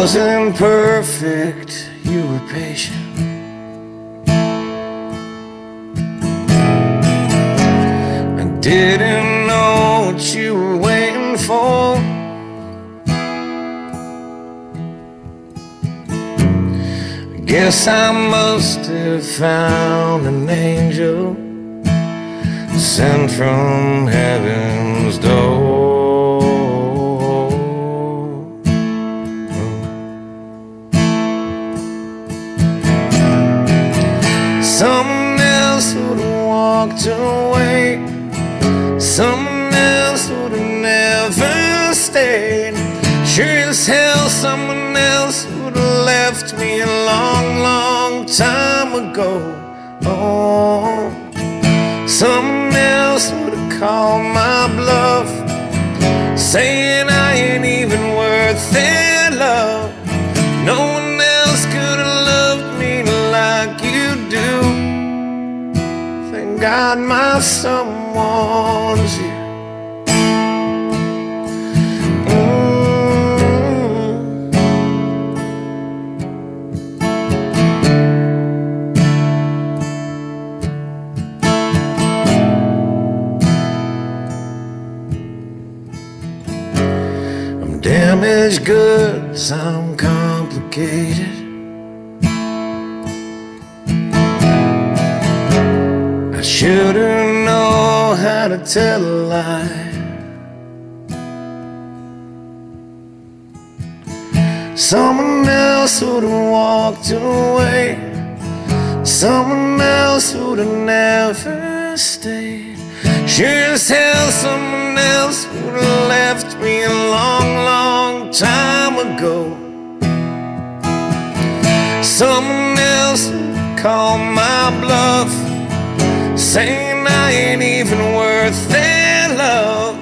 wasn't perfect, you were patient. I didn't know what you were waiting for. I guess I must have found an angel sent from heaven's door. Someone else would have walked away. Someone else would have never stayed. Sure as hell someone else would have left me a long, long time ago. Oh, someone else would have called my bluff, saying I ain't even worth their love. No one else could have loved me like you do. Thank God my someone's you. Damaged goods, I'm complicated. I should've known how to tell a lie. Someone else would've walked away. Someone else would've never stayed. Sure as hell someone else would've left me a long, long time ago. Someone else would call my bluff, saying I ain't even worth their love.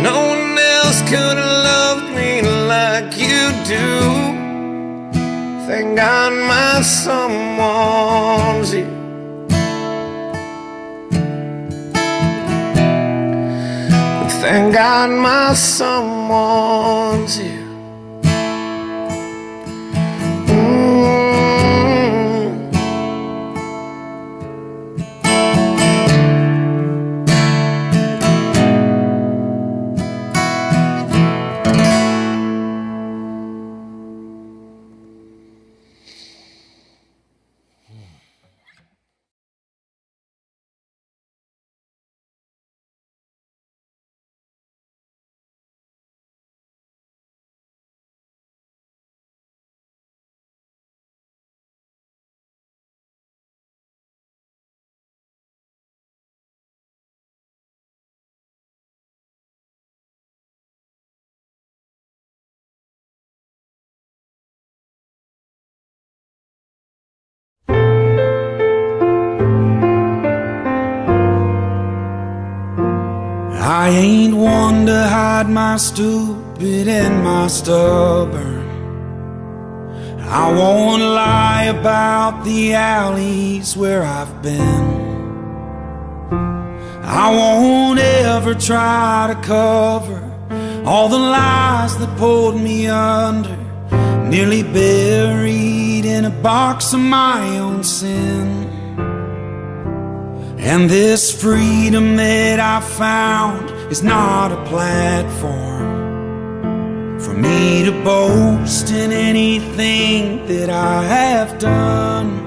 No one else could have loved me like you do. Thank God my someone's you. Thank God my someone's you. I ain't one to hide my stupid and my stubborn. I won't lie about the alleys where I've been. I won't ever try to cover all the lies that pulled me under, nearly buried in a box of my own sin. And this freedom that I found is not a platform for me to boast in anything that I have done.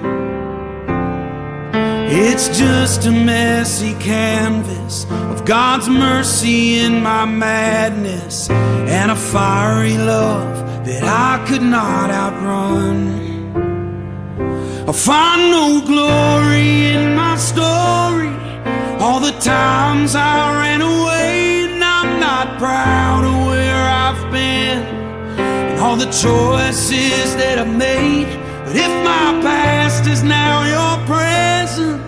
It's just a messy canvas of God's mercy in my madness, and a fiery love that I could not outrun. I find no glory in my story, all the times I ran away, and I'm not proud of where I've been and all the choices that I've made. But if my past is now your present,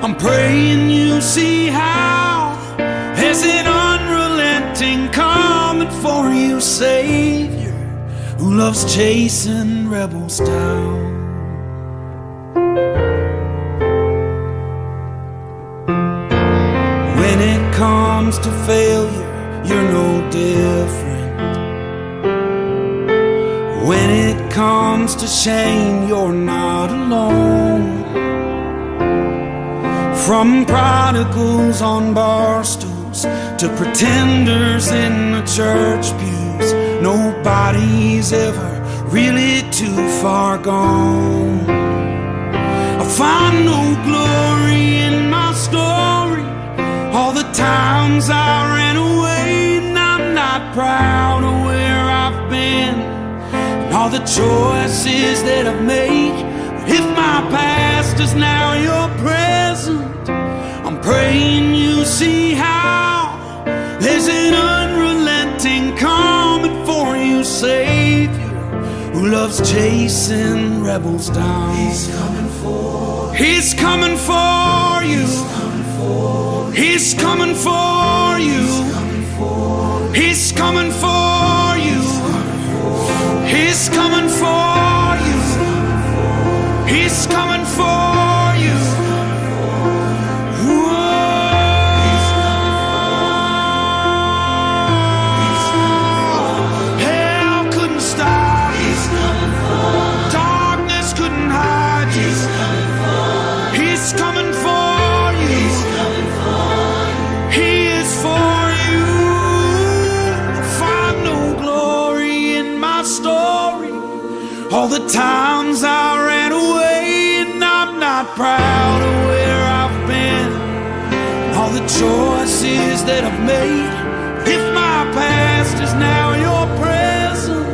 I'm praying you see how, as an unrelenting coming for you, Savior, who loves chasing rebels down. When it comes to failure, you're no different. When it comes to shame, you're not alone. From prodigals on bar stools to pretenders in the church pews, nobody's ever really too far gone. I find no glory in my story, all the times I ran away, and I'm not proud of where I've been, and all the choices that I've made. But if my past is now your present, I'm praying you see how there's an unrelenting coming for you, Savior, who loves chasing rebels down. He's coming for you. He's coming for you. He's coming for you. He's coming for you. He's coming for you. He's coming for you. He's coming for you. He is for you. Find no glory in my story, all the times I ran away, and I'm not proud of where I've been, and all the choices that I've made. If my past is now your present,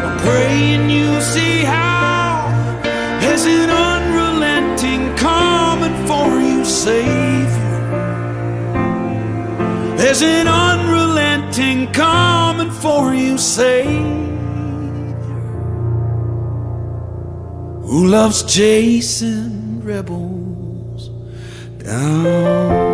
I'm praying you see how there's an unrelenting coming for you, Savior. There's an unrelenting coming for you, Savior, who loves chasing rebels down.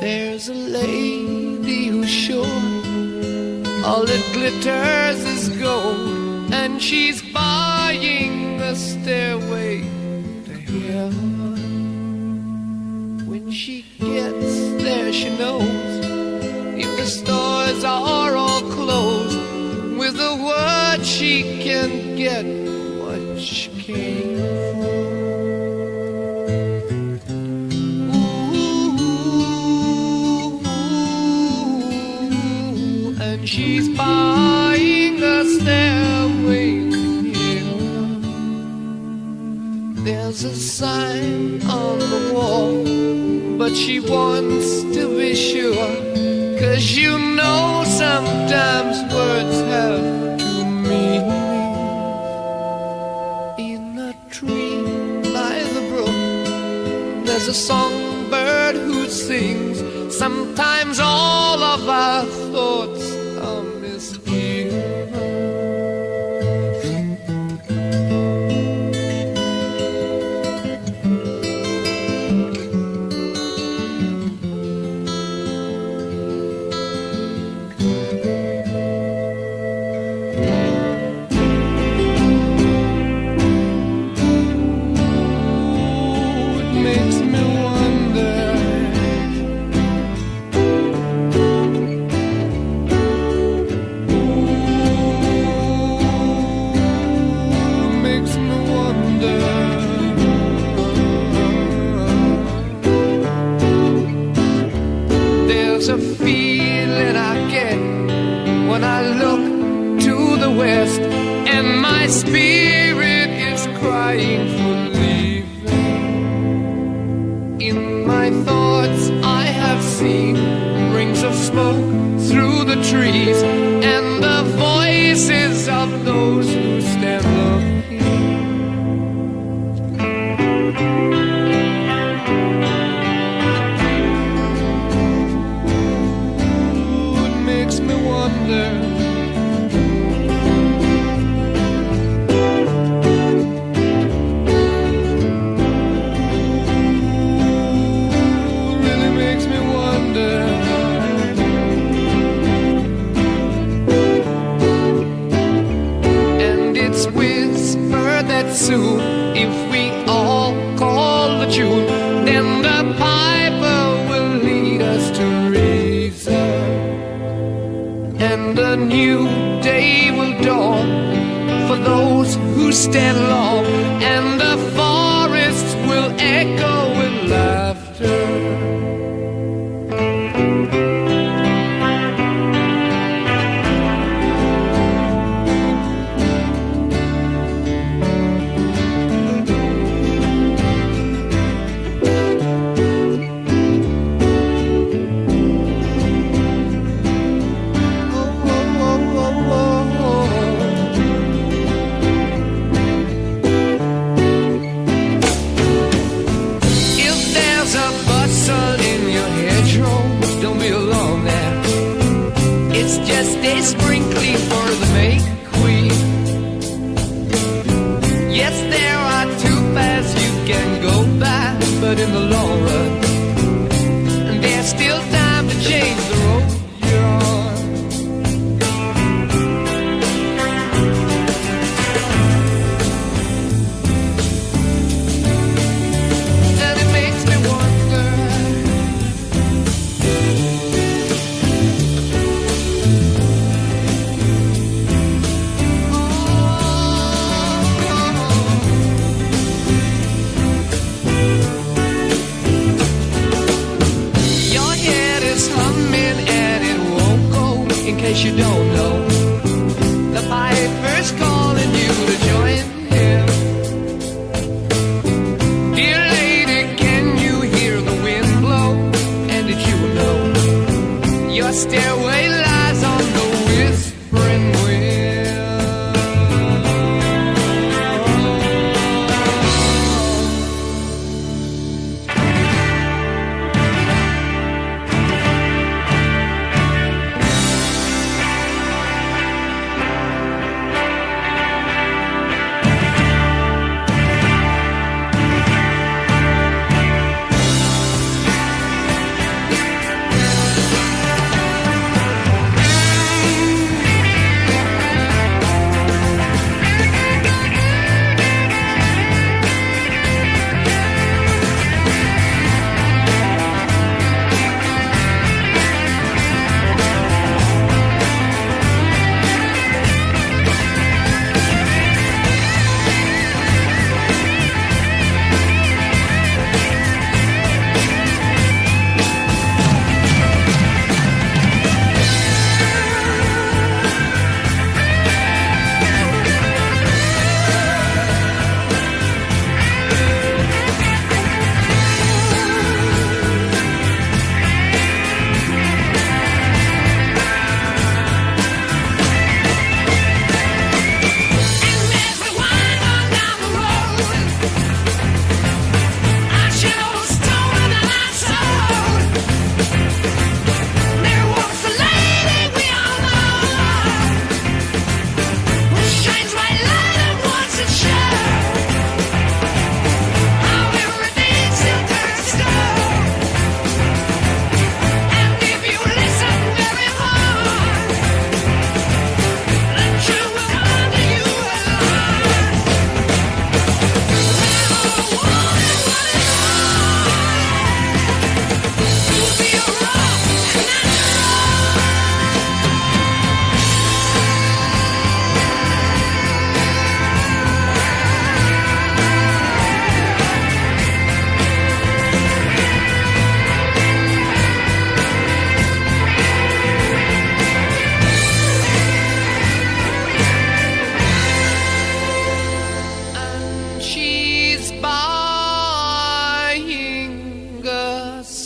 There's a lady who's sure all that glitters is gold, and she's buying a stairway to heaven. When she gets there, she knows if the stores are all closed, with a word she can get what she came for. She's buying a stairway here. There's a sign on the wall, but she wants to be sure, 'cause you know sometimes words have two meanings. In a tree by the brook, there's a songbird who sings. Sometimes all of our thoughts are misgiven. It makes me wonder There's a feeling I get when I look to the west, and my spirit is crying for leaving. In my thoughts I have seen rings of smoke through the trees, and the voices of those who stand looking. It makes me wonder. Really makes me wonder. That soon, if we all call the tune, then the piper will lead us to reason, and a new day will dawn for those who stand long, and the forests will echo with laughter. Just a sprinkling for the May Queen. Yes, there are two paths you can go by, but in the long run, there's still time to change the road you're on. And it makes me wonder. In case you don't know, the piper's calling you to join him. Dear lady, can you hear the wind blow? And did you know your stairway lies on the whispering wind?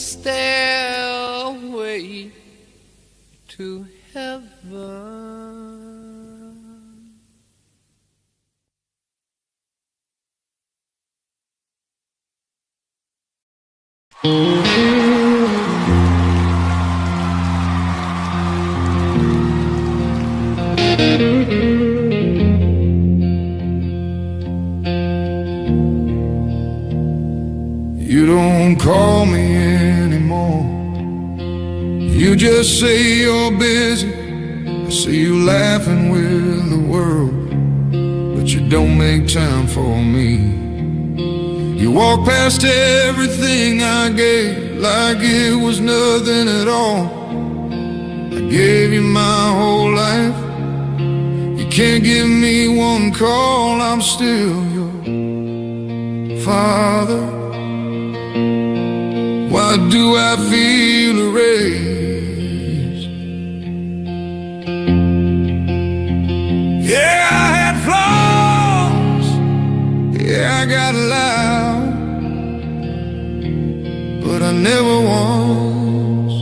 stairway to heaven. You don't call me anymore. You just say you're busy. I see you laughing with the world, but you don't make time for me. You walk past everything I gave like it was nothing at all. I gave you my whole life. You can't give me one call. I'm still your father. Why do I feel erased? Yeah, I had flaws. Yeah, I got loud, but I never once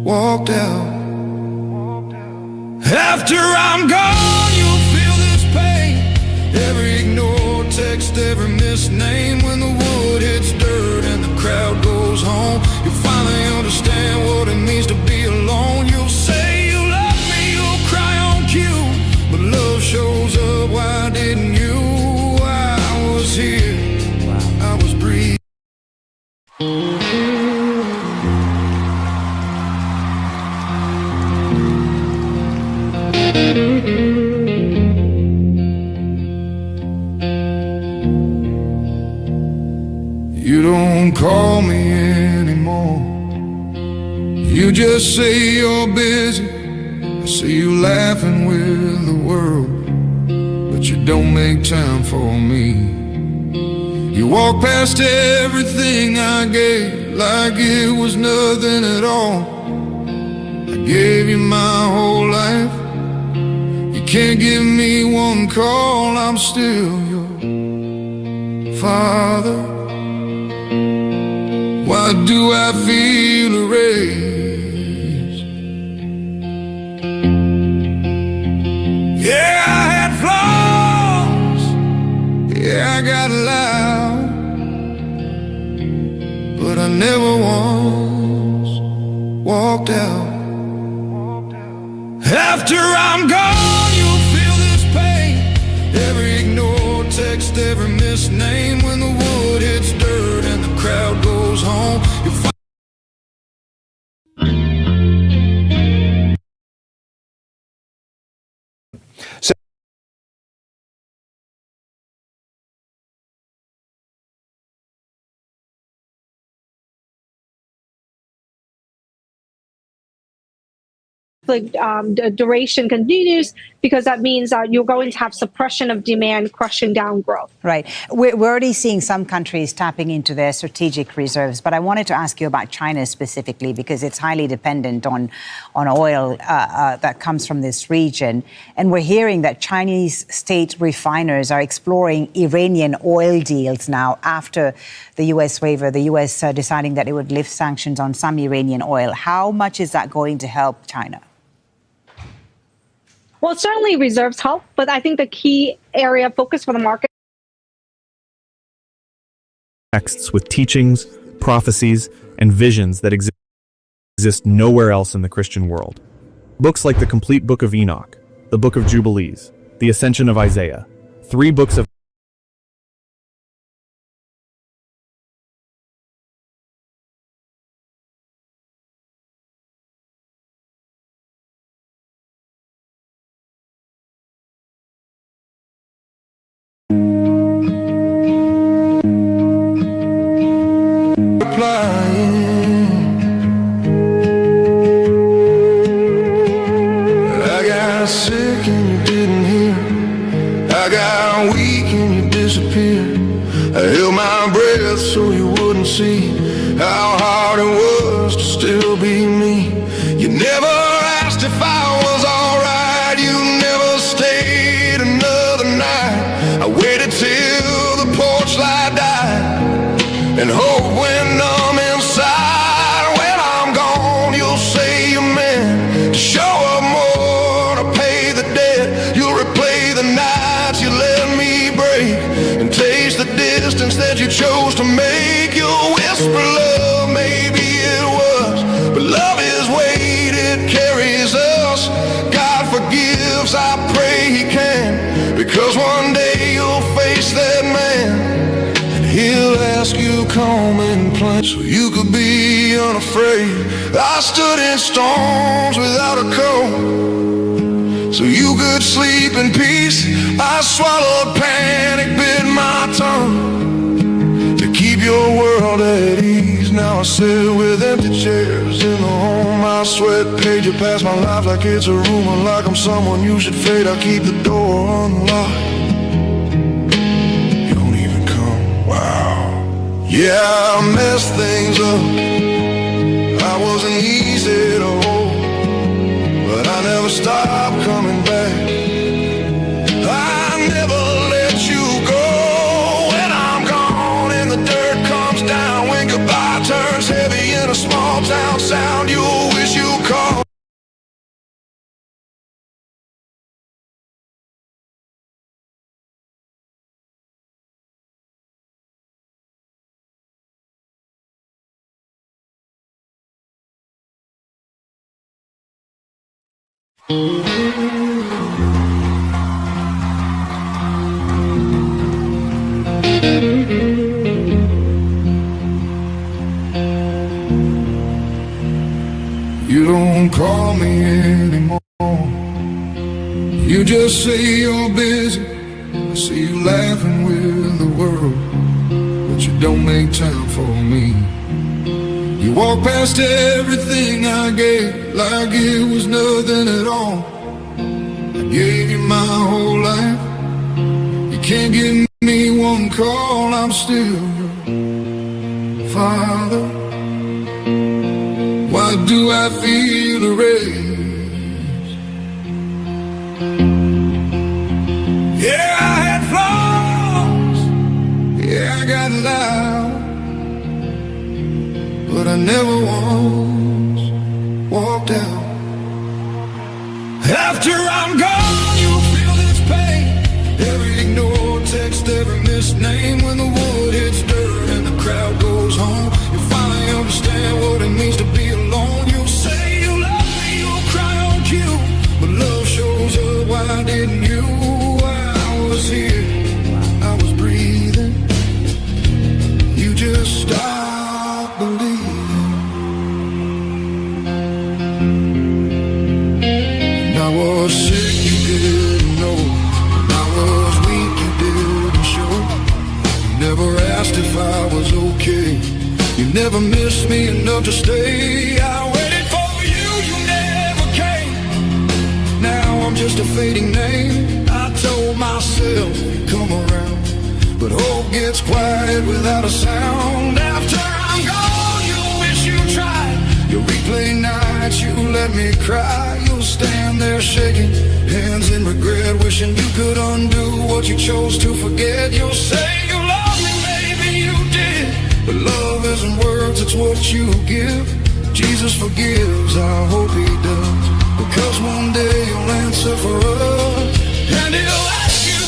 walked out. After I'm gone, you'll feel this pain. Every ignored text, every missed name. When the wood hits dirt and the crowd goes home, you'll finally understand what it means to be alone. You'll say you love me, you'll cry on cue, but love shows up, why didn't you? I was here, I was breathing. You don't call me anymore. You just say you're busy. I see you laughing with the world, but you don't make time for me. You walk past everything I gave like it was nothing at all. I gave you my whole life. You can't give me one call. I'm still your father. Why do I feel erased? Yeah, I had flaws. Yeah, I got loud, but I never once walked out. After I'm gone, you'll feel this pain. Every ignored text, every missed name. When the wood hits dirt and the crowd goes home, you'll find the duration continues, because that means you're going to have suppression of demand, crushing down growth. Right. We're already seeing some countries tapping into their strategic reserves, but I wanted to ask you about China specifically, because it's highly dependent on oil that comes from this region. And we're hearing that Chinese state refiners are exploring Iranian oil deals now after the U.S. waiver, the U.S. Deciding that it would lift sanctions on some Iranian oil. How much is that going to help China? Well, certainly reserves help, but I think the key area of focus for the market. Texts with teachings, prophecies, and visions that exist nowhere else in the Christian world. Books like the complete Book of Enoch, the Book of Jubilees, the Ascension of Isaiah, 3 books of sick and you didn't hear. I got weak and you disappeared. I held my breath so you wouldn't see how hard it was to still be me. You never asked if I was alright. You never stayed another night. I waited till the porch light died, and hope went numb inside. commonplace, so you could be unafraid. I stood in storms without a coat, so you could sleep in peace. I swallowed panic, bit my tongue, to keep your world at ease. Now I sit with empty chairs in the home I sweat. Page it past my life like it's a rumor, like I'm someone you should fade. I keep the door unlocked. You don't even come. Wow. Yeah, I messed things up. I wasn't easy to hold, but I never stopped coming back. I never let you go. When I'm gone and the dirt comes down, when goodbye turns heavy in a small town sound, you'll wish you called. You don't call me anymore. You just say you're busy. I see you laughing with the world, but you don't make time for me. You walk past everything I gave like it was nothing at all. I gave you my whole life. You can't give me one call. I'm still your father. Why do I feel the race? Yeah, I had flaws. Yeah, I got loud, but I never once walked out. After I'm gone, you feel this pain. Every ignored text, every missed name. When the wood hits dirt and the crowd goes home, you finally understand what it means to be alone. You'll say you love me, you'll cry on cue, but love shows up, why didn't you? I was here, I was breathing. You just stopped believing. And I was sick, you didn't know. And I was weak, you didn't show. You never asked if I was okay. You never missed me enough to stay. I waited for you, you never came. Now I'm just a fading name. I told myself you'd come around, but hope gets quiet without a sound. After I'm gone, you'll wish you tried. You'll replay nights, you let me cry. You'll stand there shaking, hands in regret, wishing you could undo what you chose to forget. You'll say you love me, maybe you did, but love isn't words, it's what you give. Jesus forgives, I hope he does, because one day you'll answer for us, and he'll ask you,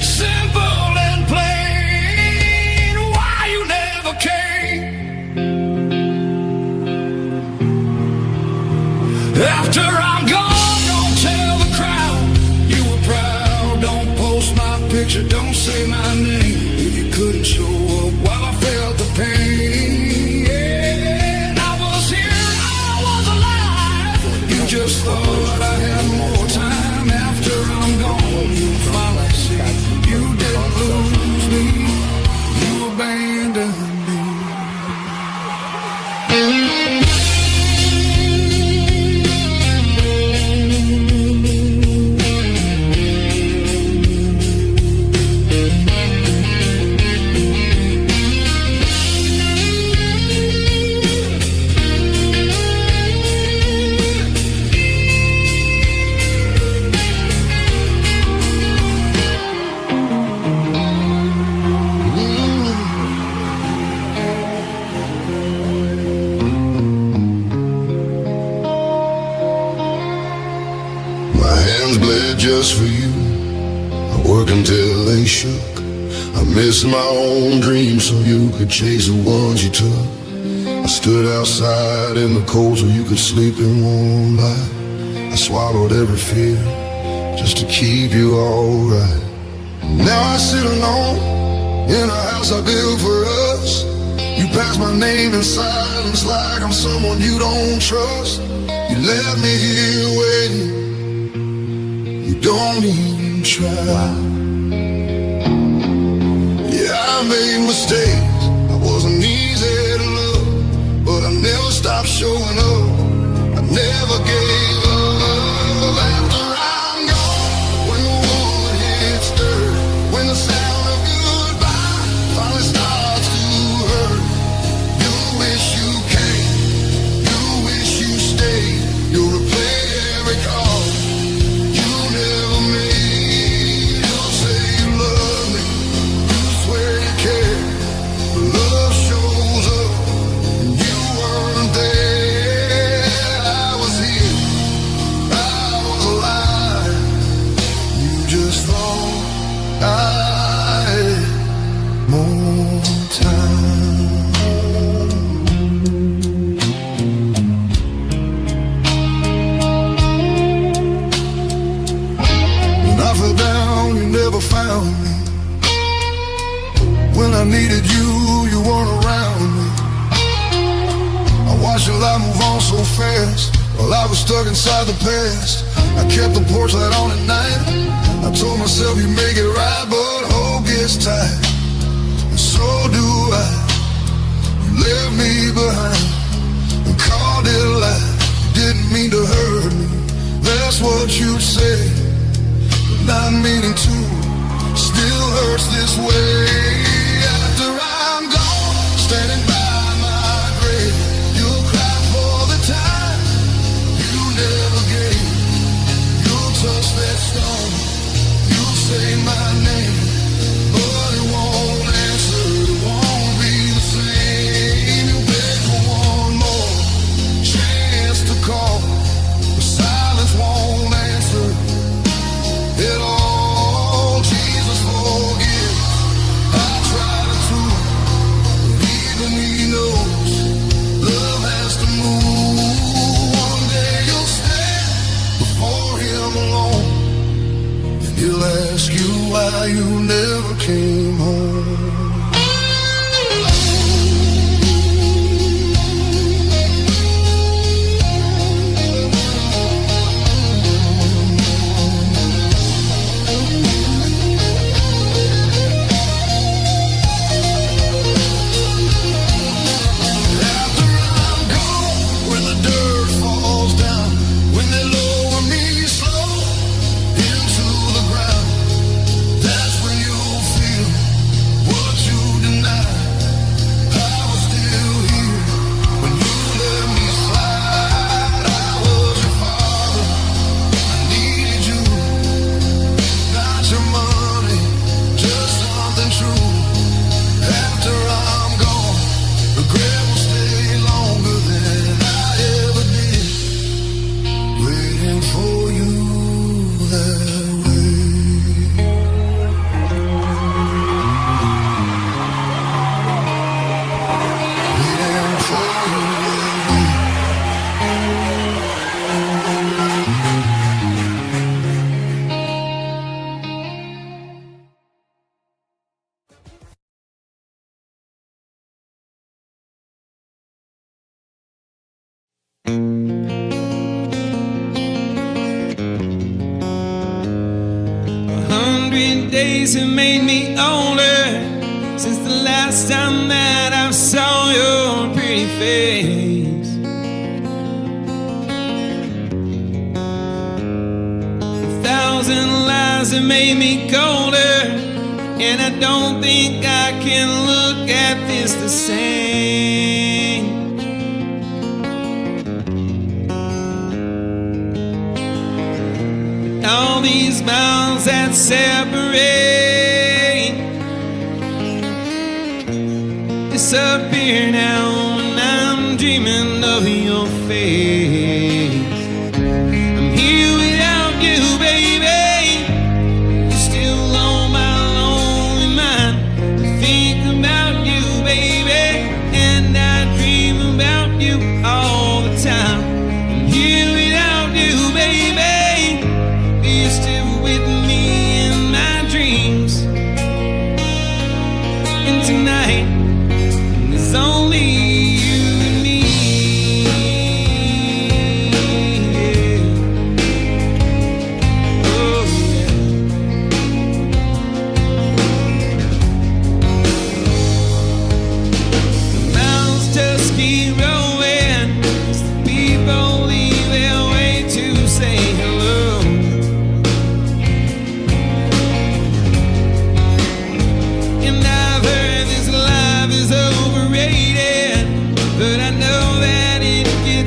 simple and plain, why you never came. After I'm gone, don't tell the crowd you were proud. Don't post my picture, don't say my name if you couldn't show up while I felt the pain. Yeah, I was here, I was alive. You just thought I had more time. After I'm gone, you finally see you didn't lose me, you abandoned me. Just for you, I work until they shook. I missed my own dreams so you could chase the ones you took. I stood outside in the cold so you could sleep in warm light. I swallowed every fear just to keep you alright. Now I sit alone in a house I built for us. You pass my name in silence like I'm someone you don't trust. You left me here waiting, you don't even try. Yeah, I made mistakes, I wasn't easy to love, but I never stopped showing up, I never gave up. After I'm gone, when the woman hits dirt, when the sound of goodbye finally starts to hurt, you wish you came, you wish you stayed, you'll replay every call you never made. You'll say you love me, you swear you care, but love shows up and you weren't there. I was here, I was alive, you just thought I had more time. When I fell down, you never found me. When I needed you, you weren't around me. I watched your life move on so fast, while I was stuck inside the past. I kept the porch light on at night, I told myself you'd make it right, but hope gets tired, and so do I. You left me behind and called it life. You didn't mean to hurt me, that's what you'd say, but not meaning to, still hurts this way. After I'm gone, standing by my grave, you'll cry for the time you never gave. You'll touch that stone, you'll say my name, but it won't answer, it won't be the same. You'll beg for one more chance to call, but silence won't answer at all. Jesus forgive, I try to do, but even he knows love has to move. One day you'll stand before him alone, and he'll ask you why you never came home. After I'm gone, when the dirt falls down, when they lower me slow into the ground, that's when you'll feel what you denied. I was still here when you let me slide. I was your father, I needed you, not your money, just something true. After I'm gone, regret will stay longer than I ever did, waiting for you that way. Waiting for you that way. Days have made me older since the last time that I saw your pretty face. 1,000 lies have made me colder, and I don't think I can look at this the same. All these miles that separate disappear now when I'm dreaming of your face. I'm here without you, baby. You're still on my lonely mind. I think about you, baby, and I dream about you all the time. I'm here without you, baby. You're still with me in my dreams.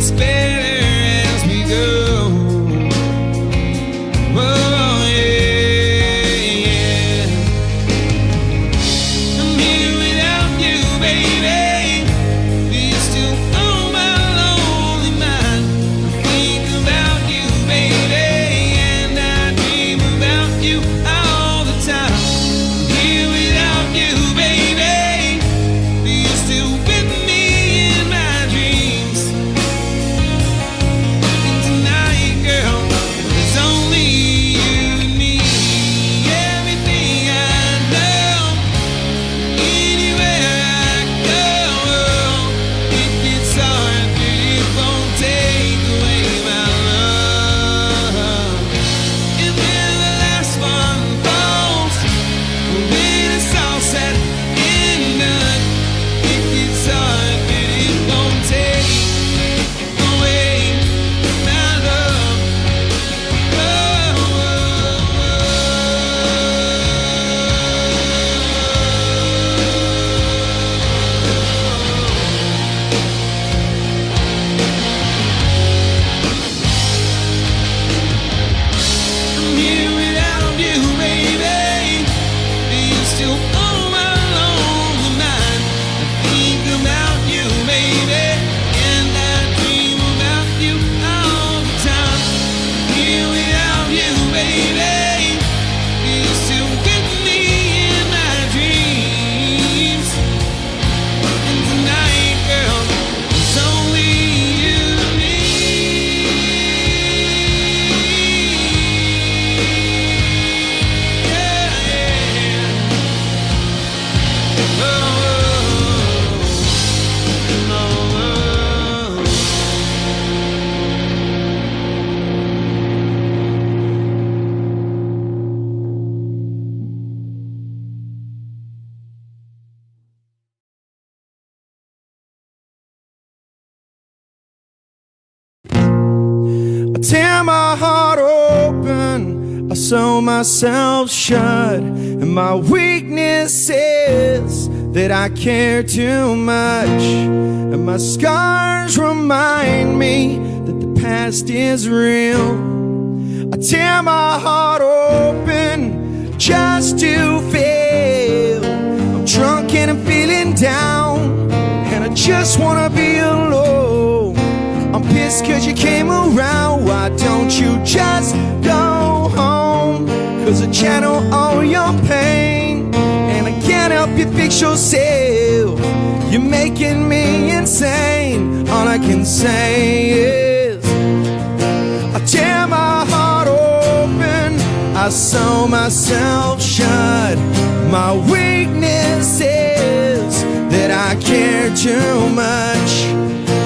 gets better as we go. Oh, yeah, yeah. I'm here without you, baby. Do you still own my lonely mind? I think about you, baby, and I dream about you all the time. I'm here without you, baby. Do you still with me in my dreams? And tonight, girl, it's only you and me. Everything I know, anywhere I go, it gets hard, but it won't take away my love. And then the last one falls, when it's all said and done, it gets hard, but it won't take away my love. I'm here without you, baby. Do you still own my lonely mind? I think about you, baby, and I dream about you all the time. Here without you, baby. Do you still with me in my dreams? And tonight, girl, it's only you and me. Yeah, yeah. Oh, oh, oh. I tear my heart open, I sew myself shut, and my weakness is that I care too much, and my scars remind me that the past is real. I tear my heart open just to fail. I'm drunk and I'm feeling down, and I just wanna be alone. I'm pissed cause you came around. Why don't you just go home? Cause I channel all your pain, and I can't help you fix yourself. You're making me insane. All I can say is I tear my heart open, I sew myself shut. My weakness is that I care too much,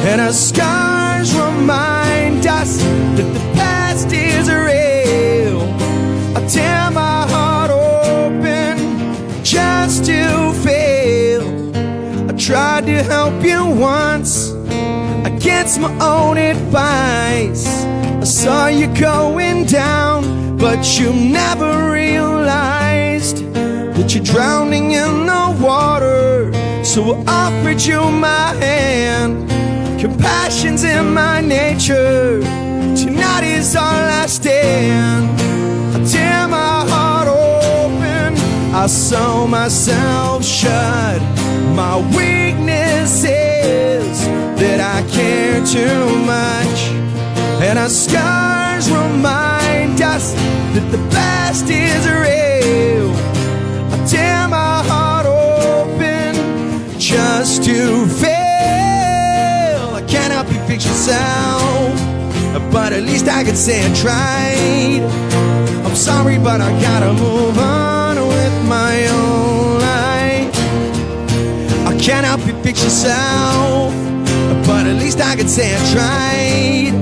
and our scars remind us that the past is real. I tear my heart open just to fail. I tried to help you once against my own advice. I saw you going down, but you never realized that you're drowning in the water. So I offered you my hand. Compassion's in my nature. Tonight is all I stand. I tear my heart open, I sew myself shut. My weakness is that I care too much, and our scars remind us that the past is real. I tear my heart open just to fail. Can't help you fix yourself, but at least I can say I tried. I'm sorry, but I gotta move on with my own life. I can't help you fix yourself, but at least I can say I tried.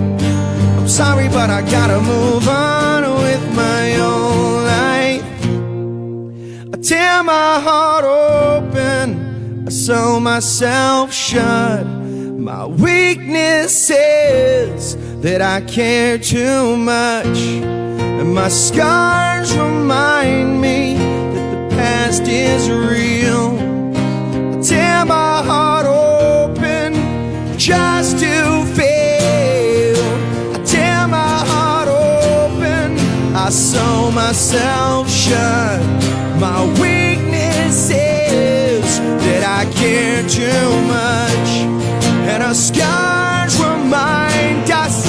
I'm sorry, but I gotta move on with my own life. I tear my heart open, I sew myself shut. My weakness is that I care too much, and my scars remind me that the past is real. I tear my heart open just to fail. myself shut. My weakness is that I care too much, and our scars remind us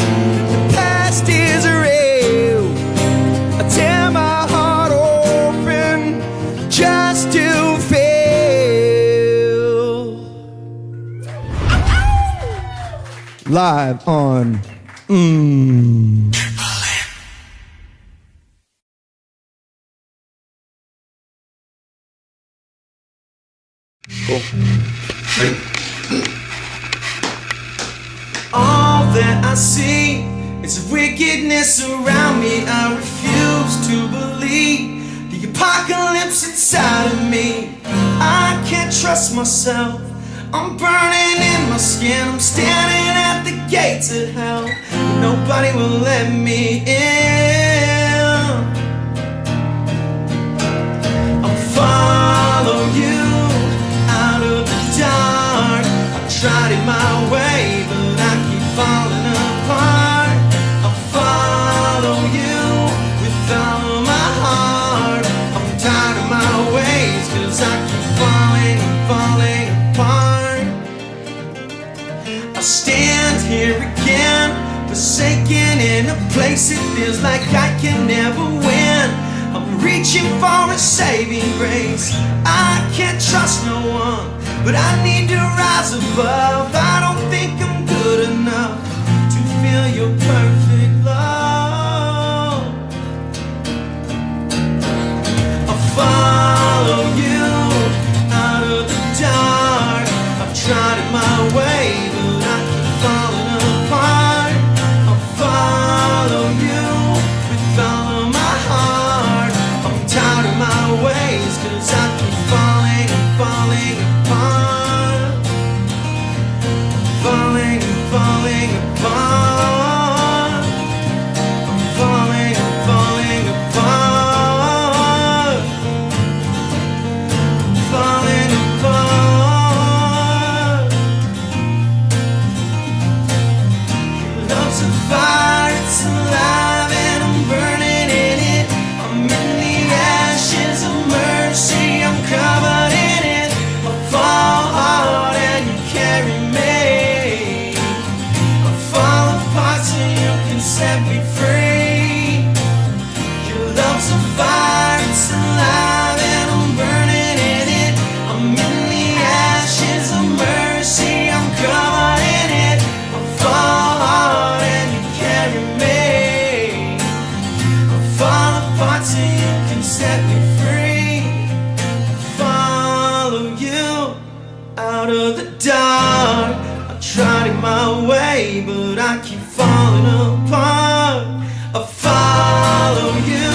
the past is real. I tear my heart open just to feel. Live on all that I see is wickedness around me. I refuse to believe the apocalypse inside of me. I can't trust myself. I'm burning in my skin. I'm standing at the gates of hell, but nobody will let me in. I'll follow you out of the dark. I tried it my way, but I keep falling apart. I'll follow you with all of my heart. I'm tired of my ways, 'cause I keep falling and falling apart. I stand here again, forsaken in a place it feels like I can never win. I'm reaching for a saving grace. I can't trust no one, but I need to rise above. I don't think I'm good enough to feel your perfect love. I'll follow you out of the dark. I've tried it my way, but I keep falling apart. I'll follow you with all of my heart. I'm tired of my ways, 'cause I keep falling and falling apart. Falling and falling apart. I'm falling and falling apart. I'm falling apart. Your love's a fire, it's alive, and I'm burning in it. I'm in the ashes of mercy, I'm covered in it. I fall hard and you carry me. I fall apart so you can set me free. Your love's a fire, it's alive, and I'm burning in it. I'm in the ashes of mercy, I'm covered in it. I fall hard and you carry me. I fall apart so you can set me free. Follow you out of the dark. I tried it my way, but I keep falling apart. I follow you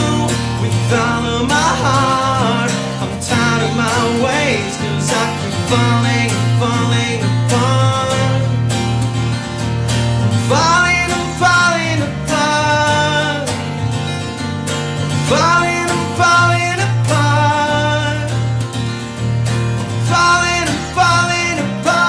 with all of my heart. I'm tired of my ways, 'cause I keep falling and falling apart. I'm falling and falling apart. I'm falling and falling apart. I'm falling and falling apart.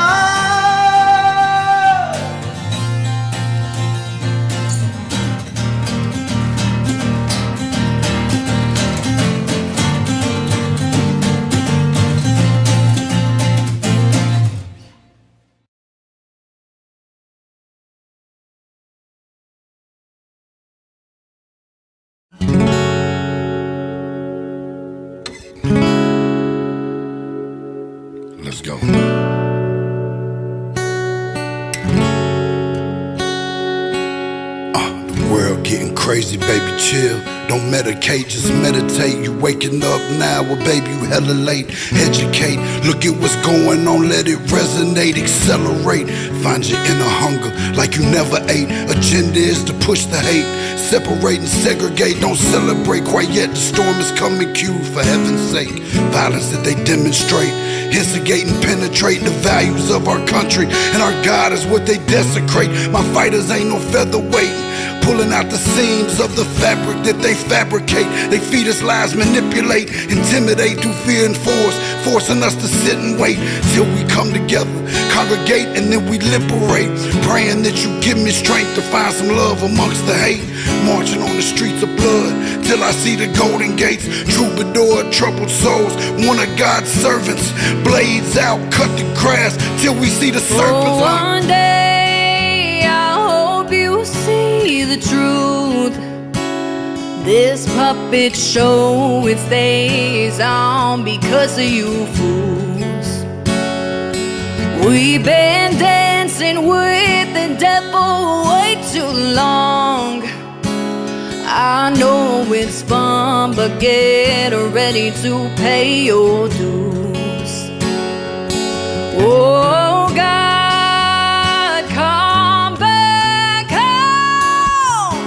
Let's go. The world getting crazy, baby, chill. Don't medicate, just meditate. You waking up now, well, baby, you hella late. Educate, look at what's going on, let it resonate, accelerate. Find your inner hunger like you never ate. Agenda is to push the hate, separate and segregate. Don't celebrate quite yet, the storm is coming, cue for heaven's sake. Violence that they demonstrate, instigate and penetrate the values of our country, and our God is what they desecrate. My fighters ain't no featherweight, pulling out the seams of the fabric that they fabricate. They feed us lies, manipulate, intimidate through fear and force, forcing us to sit and wait till we come together, congregate, and then we liberate. Praying that you give me strength to find some love amongst the hate. Marching on the streets of blood till I see the golden gates. Troubadour, troubled souls, one of God's servants. Blades out, cut the grass till we see the serpents. One day I hope you see the truth. This puppet show, it stays on because of you fools. We've been dancing with the devil way too long. I know it's fun, but get ready to pay your dues. Oh God, come back home.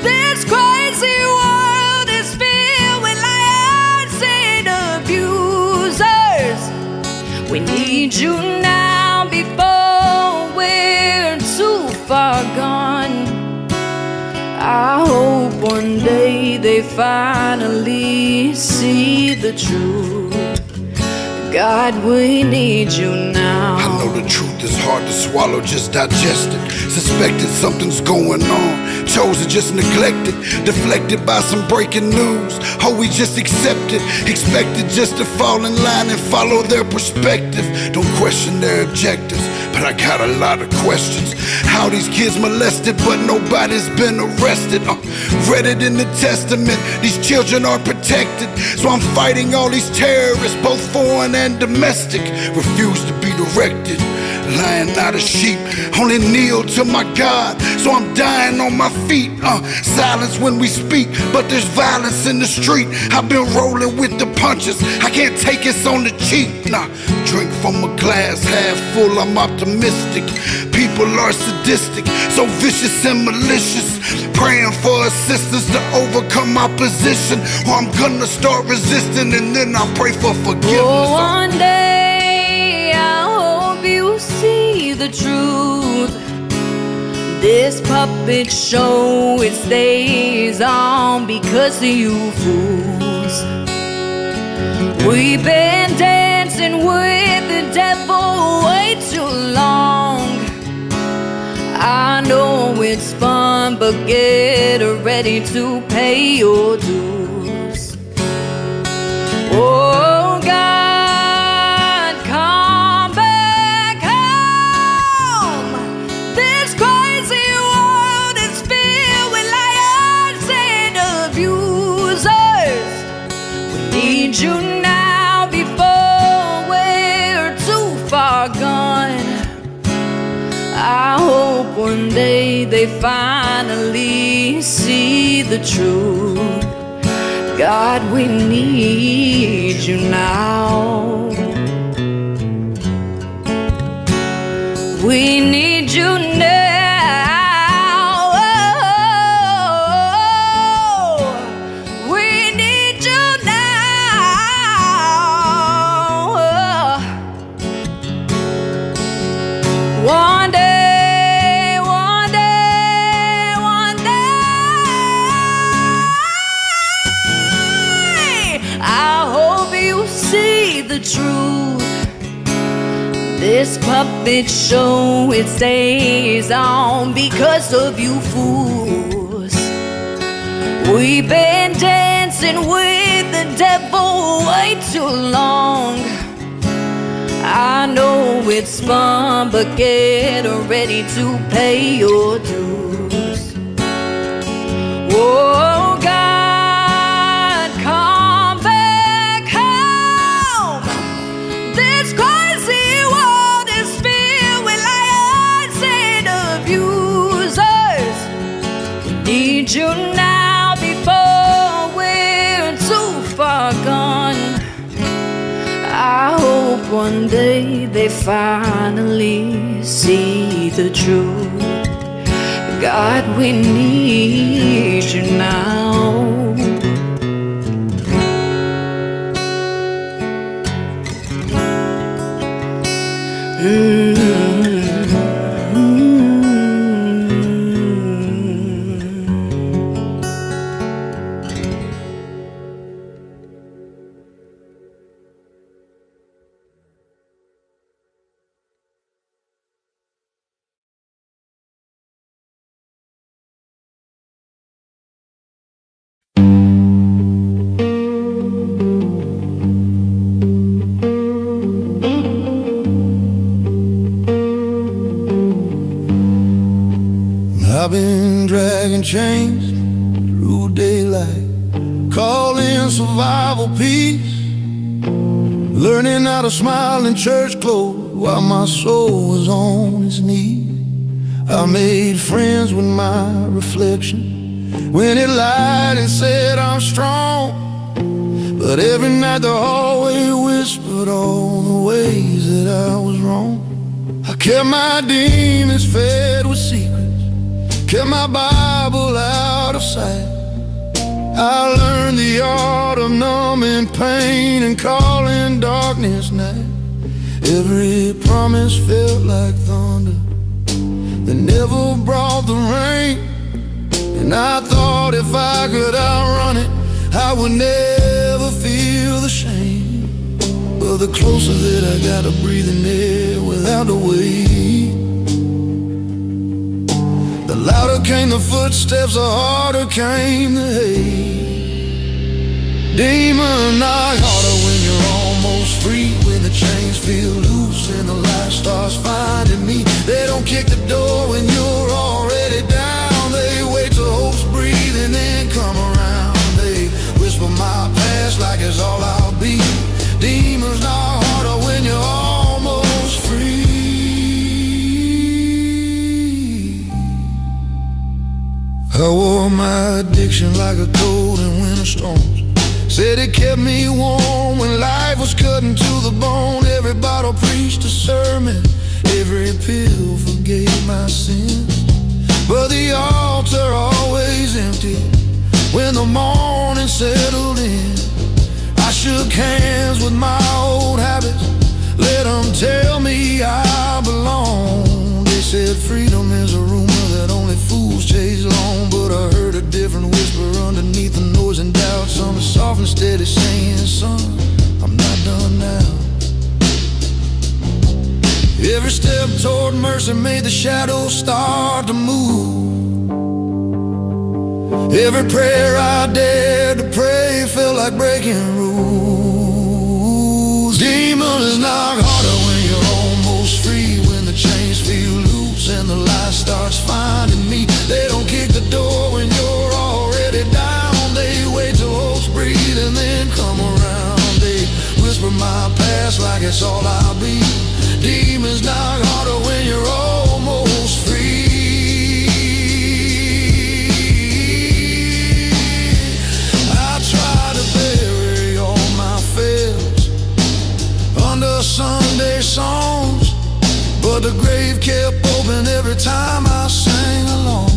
This crazy world is filled with liars and abusers. We need you now before we're too far gone. I hope one day they finally see the truth. God, we need you now. I know the truth is hard to swallow, just digest it. Suspected something's going on, chosen just neglected, deflected by some breaking news. Oh, we just accept it, expected just to fall in line and follow their perspective. Don't question their objectives, but I got a lot of questions. How these kids molested, but nobody's been arrested. Read it in the testament, these children are protected. So I'm fighting all these terrorists, both foreign and domestic. Refuse to be directed, lying not a sheep. Only kneel to my God, so I'm dying on my feet. Silence when we speak, but there's violence in the street. I've been rolling with the punches, I can't take it on the cheap. Nah, drink from a glass half full, I'm optimistic. People are sadistic, so vicious and malicious. Praying for assistance to overcome opposition, or I'm gonna start resisting and then I'll pray for forgiveness. Oh, one day I hope you see the truth. This puppet show, it stays on because of you fools. We've been dancing with the devil way too long. I know it's fun, but get ready to pay your dues. Oh God, come back home. This crazy world is filled with liars and abusers. We need you now before we're too far gone. I hope one day they finally see the truth. God, we need you now. We need you now. We need you now. One day. The truth. This puppet show, it stays on because of you fools. We've been dancing with the devil way too long. I know it's fun, but get ready to pay your dues. Oh God, come back home. This crazy world is filled with liars and abusers. We need you now before we're too far gone. I hope one day they finally see the truth. God, we need you now. I've been dragging chains through daylight, calling survival peace, learning how to smile in church clothes while my soul was on its knees. I made friends with my reflection when it lied and said I'm strong, but every night the hallway whispered all the ways that I was wrong. I kept my demons fed with secrets, kept my Bible out of sight. I learned the art of numbing pain and calling darkness night. Every promise felt like thunder that never brought the rain, and I thought if I could outrun it, I would never feel the shame. But the closer that I got to breathing air without the weight, the louder came the footsteps, the harder came the hate. Demon knock harder when you're almost free, when the chains feel loose and the light starts finding me. They don't kick the door when you're already down. They wait till hope's breathe and then come around. They whisper my past like it's all I'll be. Demons knock harder when you're almost free. I wore my addiction like a coat in winter storms. Said it kept me warm when life was cutting to the bone. Every bottle preached a sermon, every pill forgave my sins, but the altar always empty when the morning settled in. I shook hands with my old habits, let them tell me I belong. They said freedom is a rumor that only fools chase long, but I heard a different whisper underneath the noise and doubt. Something soft and steady saying, son, I'm not done now. Every step toward mercy made the shadows start to move. Every prayer I dared to pray felt like breaking rules. Demons knock harder when you're almost free, when the chains feel loose and the light starts finding me. They don't kick the door when you're already down. They wait till hope's breathe and then come around. They whisper my past like it's all I'll be. Demons knock harder when you're almost free. I try to bury all my fears under Sunday songs, but the grave kept open every time I sang along.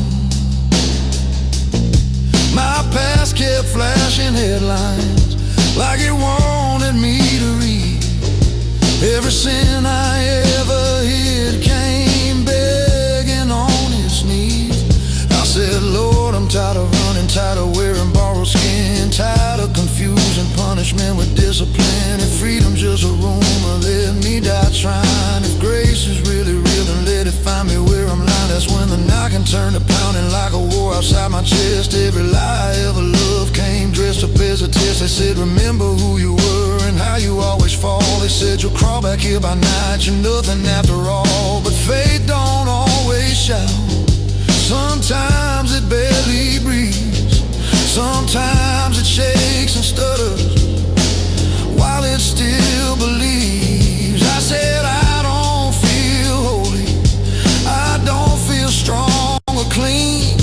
My past kept flashing headlines like it wanted me to read. Every sin I ever hid came begging on its knees. I said, Lord, I'm tired of running, tired of wearing borrowed skin, tired of confusing punishment with discipline. If freedom's just a rumor, let me die trying. If grace is really real, then let it find me where I'm lying. That's when the knocking turned to pounding like a war outside my chest. Every lie I ever loved came dressed up as a test. They said, remember who you were and how you always fall. They said, you'll crawl back here by night, you're nothing after all. But faith don't always shout. Sometimes it barely breathes, sometimes it shakes and stutters while it still believes. I said, I don't feel holy, I don't feel strong or clean,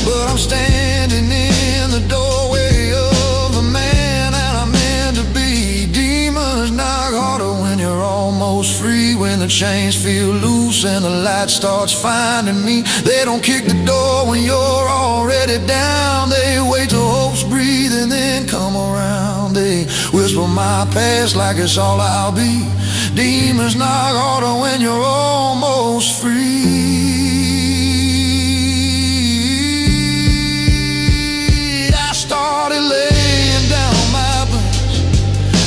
but I'm standing in the doorway of the man that I'm meant to be. Demons knock harder when you're almost free, when the chains feel loose and the light starts finding me. They don't kick the door when you're already down. They wait till hope's breathe and then come around. They whisper my past like it's all I'll be. Demons knock harder when you're almost free. I started laying down my burdens,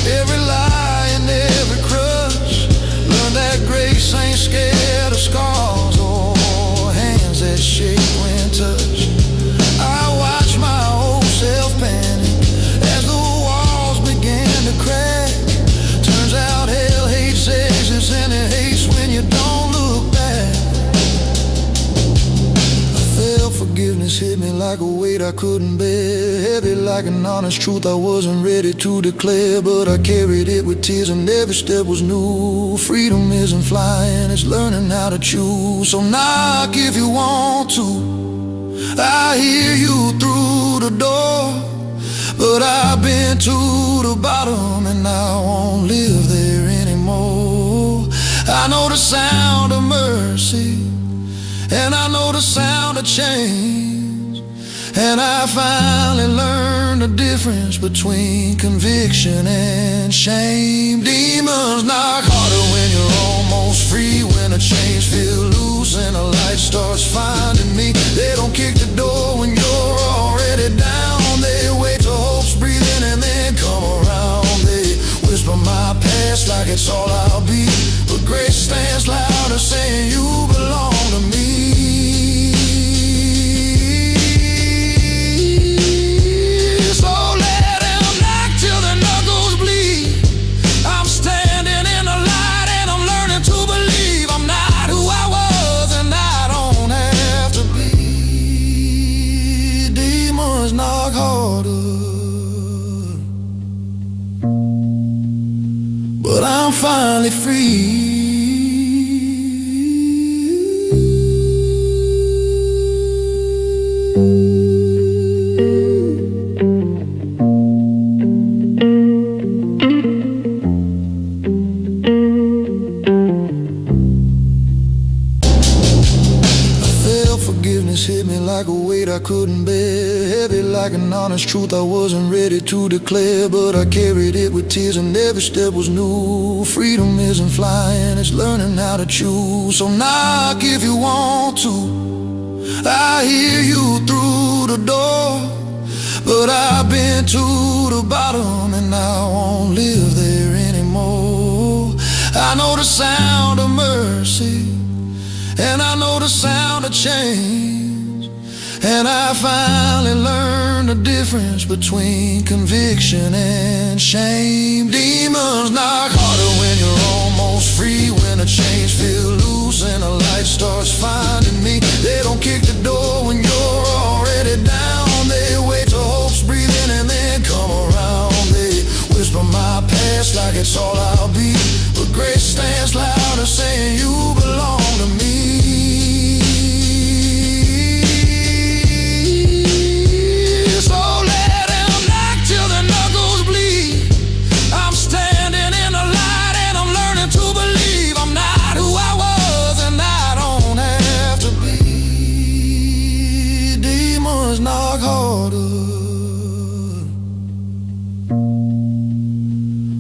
every lie and every crush. Learned that grace ain't scared of scars or hands that shake when touched. I watched my old self panic as the walls began to crack. Turns out hell hates exits and it hates when you don't look back. forgiveness hit me like a weight I couldn't bear, heavy like an honest truth I wasn't ready to declare. But I carried it with tears and every step was new. Freedom isn't flying, it's learning how to choose. So knock if you want to, I hear you through the door. But I've been to the bottom and I won't live there anymore. I know the sound of mercy, and I know the sound of change. And I finally learned the difference between conviction and shame. Demons knock harder when you're almost free, when the chains feel loose and the light starts finding me. They don't kick the door when you're already down. They wait till hope's breathing and then come around. They whisper my past like it's all I'll be, but grace stands louder saying you belong to me. So let them knock till the knuckles bleed. I'm standing in the light and I'm learning to believe I'm not who I was and I don't have to be. Demons knock harder, but I'm finally free. Hit me like a weight I couldn't bear, heavy like an honest truth I wasn't ready to declare. But I carried it with tears and every step was new. Freedom isn't flying, it's learning how to choose. So knock if you want to, I hear you through the door. But I've been to the bottom and I won't live there anymore. I know the sound of mercy, and I know the sound of change. And I finally learned the difference between conviction and shame. Demons knock harder when you're almost free, when the chains feel loose and the light starts finding me. They don't kick the door when you're already down. They wait till hope's breathing and then come around. They whisper my past like it's all I'll be, but grace stands louder saying you belong to me.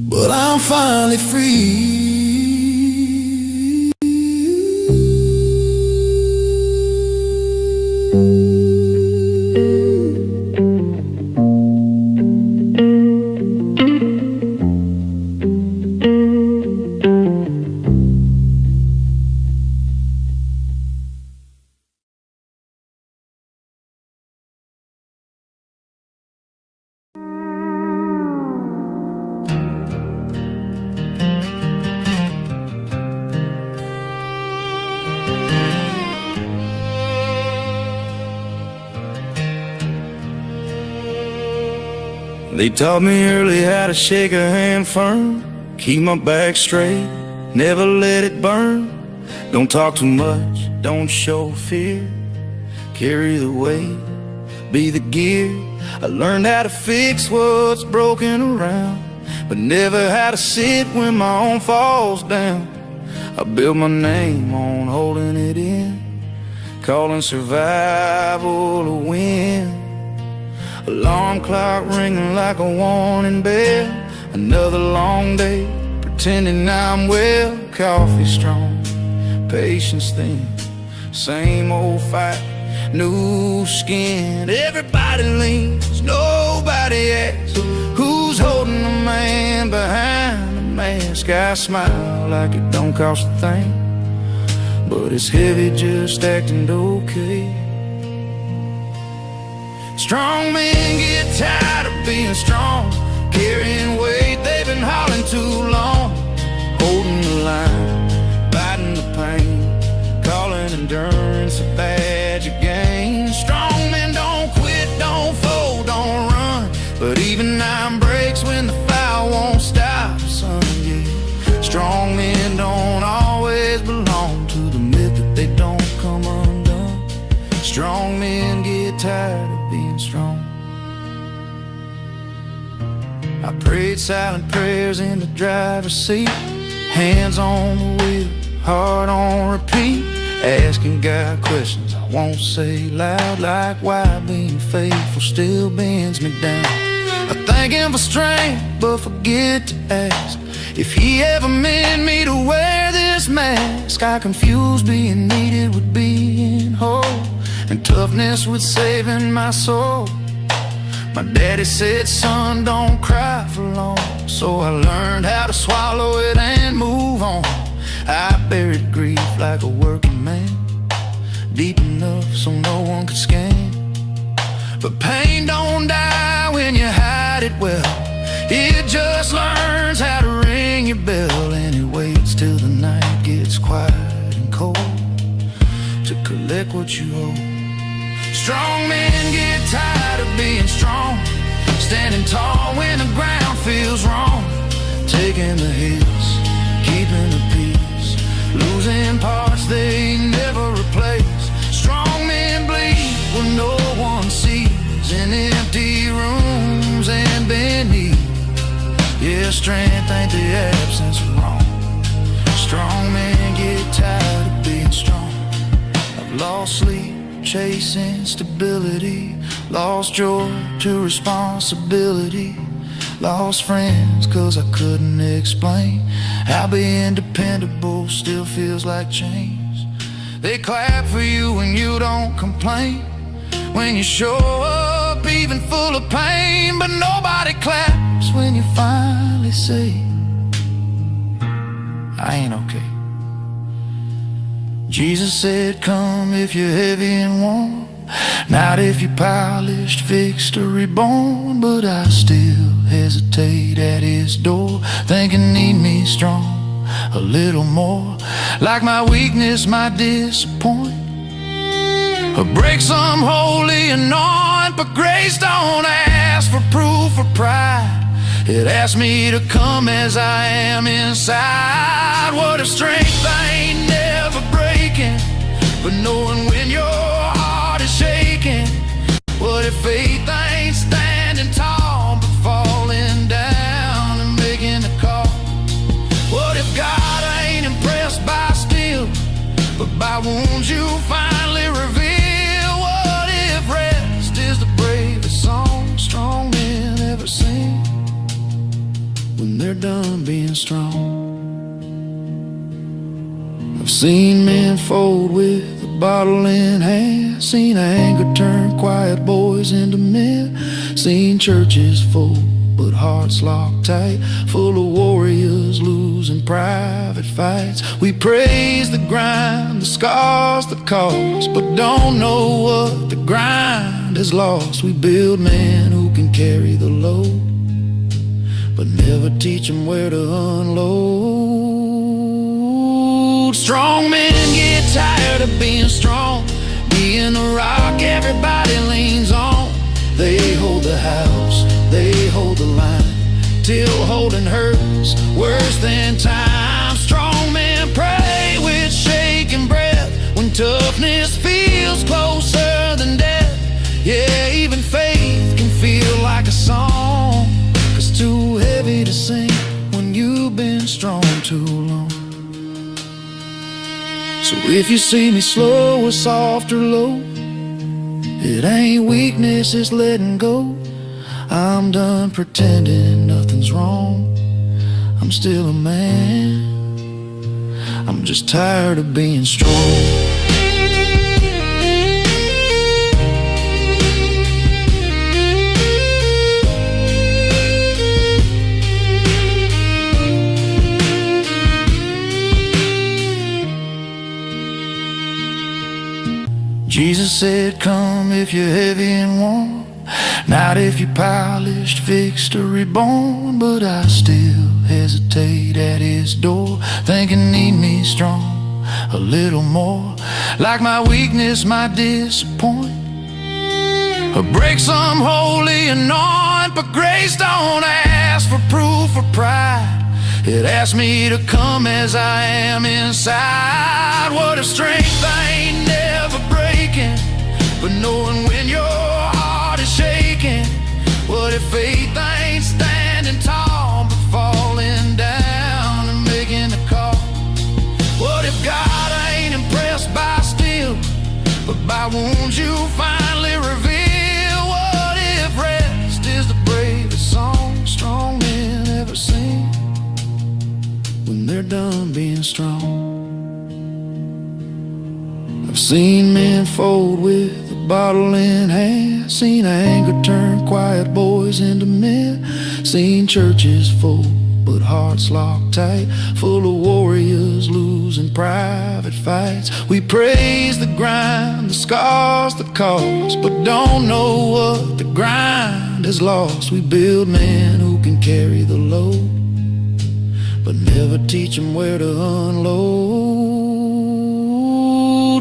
But I'm finally free. They taught me early how to shake a hand firm, keep my back straight, never let it burn. Don't talk too much, don't show fear, carry the weight, be the gear. I learned how to fix what's broken around, but never how to sit when my own falls down. I built my name on holding it in, calling survival a win. Alarm clock ringing like a warning bell. Another long day, pretending I'm well. Coffee strong, patience thin, same old fight, new skin. Everybody leans, nobody asks who's holding the man behind the mask. I smile like it don't cost a thing, but it's heavy just acting okay. Strong men get tired of being strong, carrying weight they've been hauling too long. Holding the line, biting the pain, calling endurance a badge of gain. Strong men Strong men get tired of being strong. I prayed silent prayers in the driver's seat, hands on the wheel, heart on repeat, asking God questions I won't say loud, like why being faithful still bends me down. I thank Him for strength, but forget to ask if He ever meant me to wear this mask. I confuse being needed with being whole, and toughness with saving my soul. My daddy said, son, don't cry for long, so I learned how to swallow it and move on. I buried grief like a working man, deep enough so no one could scan. But pain don't die when you hide it well, it just learns how to ring your bell, and it waits till the night gets quiet and cold to collect what you owe. Strong men get tired of being strong, standing tall when the ground feels wrong, taking the hits, keeping the peace, losing parts they never replace. Strong men bleed when no one sees, in empty rooms and beneath. Yeah, strength ain't the absence of wrong. Strong men get tired of being strong. I've lost sleep chasing stability, lost joy to responsibility, lost friends cause I couldn't explain how being dependable still feels like chains. They clap for you when you don't complain, when you show up even full of pain, but nobody claps when you finally say, I ain't okay. Jesus said, come if you're heavy and worn, not if you're polished, fixed, or reborn. But I still hesitate at His door, thinking need me strong a little more, like my weakness might disappoint or break some holy anoint. But grace don't ask for proof or pride, it asks me to come as I am inside. What if strength ain't never breaking, but knowing when your heart is shaking? What if faith ain't standing tall, but falling down and making a call? What if God ain't impressed by steel, but by wounds you finally reveal? What if rest is the bravest song strong men ever sing, when they're done being strong? I've seen men fold with a bottle in hand, seen anger turn quiet boys into men, seen churches full but hearts locked tight, full of warriors losing private fights. We praise the grind, the scars, the cost, but don't know what the grind has lost. We build men who can carry the load, but never teach them where to unload. Strong men get tired of being strong, being the rock everybody leans on. They hold the house, they hold the line, till holding hurts worse than time. Strong men pray with shaking breath when toughness feels closer than death. Yeah, even faith can feel like a song, 'cause too heavy to sing when you've been strong too long. So if you see me slow or soft or low, it ain't weakness, it's letting go. I'm done pretending nothing's wrong, I'm still a man, I'm just tired of being strong. Jesus said, come if you're heavy and worn, not if you're polished, fixed, or reborn. But I still hesitate at His door, thinking need me strong a little more, like my weakness might disappoint or break some holy anoint. But grace don't ask for proof or pride, it asks me to come as I am inside. What if strength ain't never breaking, but but knowing when your heart is shaking. What if faith ain't standing tall, but falling down and making a call? What if God ain't impressed by steel, but by wounds you finally reveal? What if rest is the bravest song strong men ever sing when they're done being strong? I've seen men fold with a bottle in hand, seen anger turn quiet boys into men, seen churches full but hearts locked tight, full of warriors losing private fights. We praise the grind, the scars, the cost, but don't know what the grind has lost. We build men who can carry the load, but never teach them where to unload.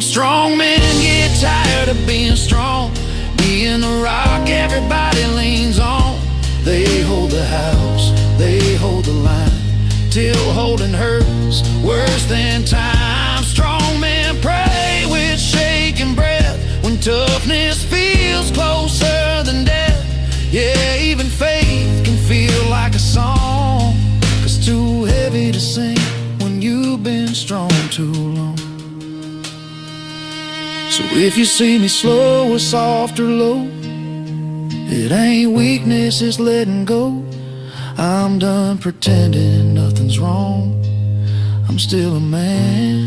Strong men get tired of being strong, being the rock everybody leans on. They hold the house, they hold the line, till holding hurts worse than time. Strong men pray with shaking breath when toughness feels closer than death. Yeah, even faith can feel like a song, 'cause too heavy to sing when you've been strong too long. So if you see me slow or soft or low, it ain't weakness, it's letting go. I'm done pretending nothing's wrong. I'm still a man,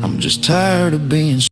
I'm just tired of being strong.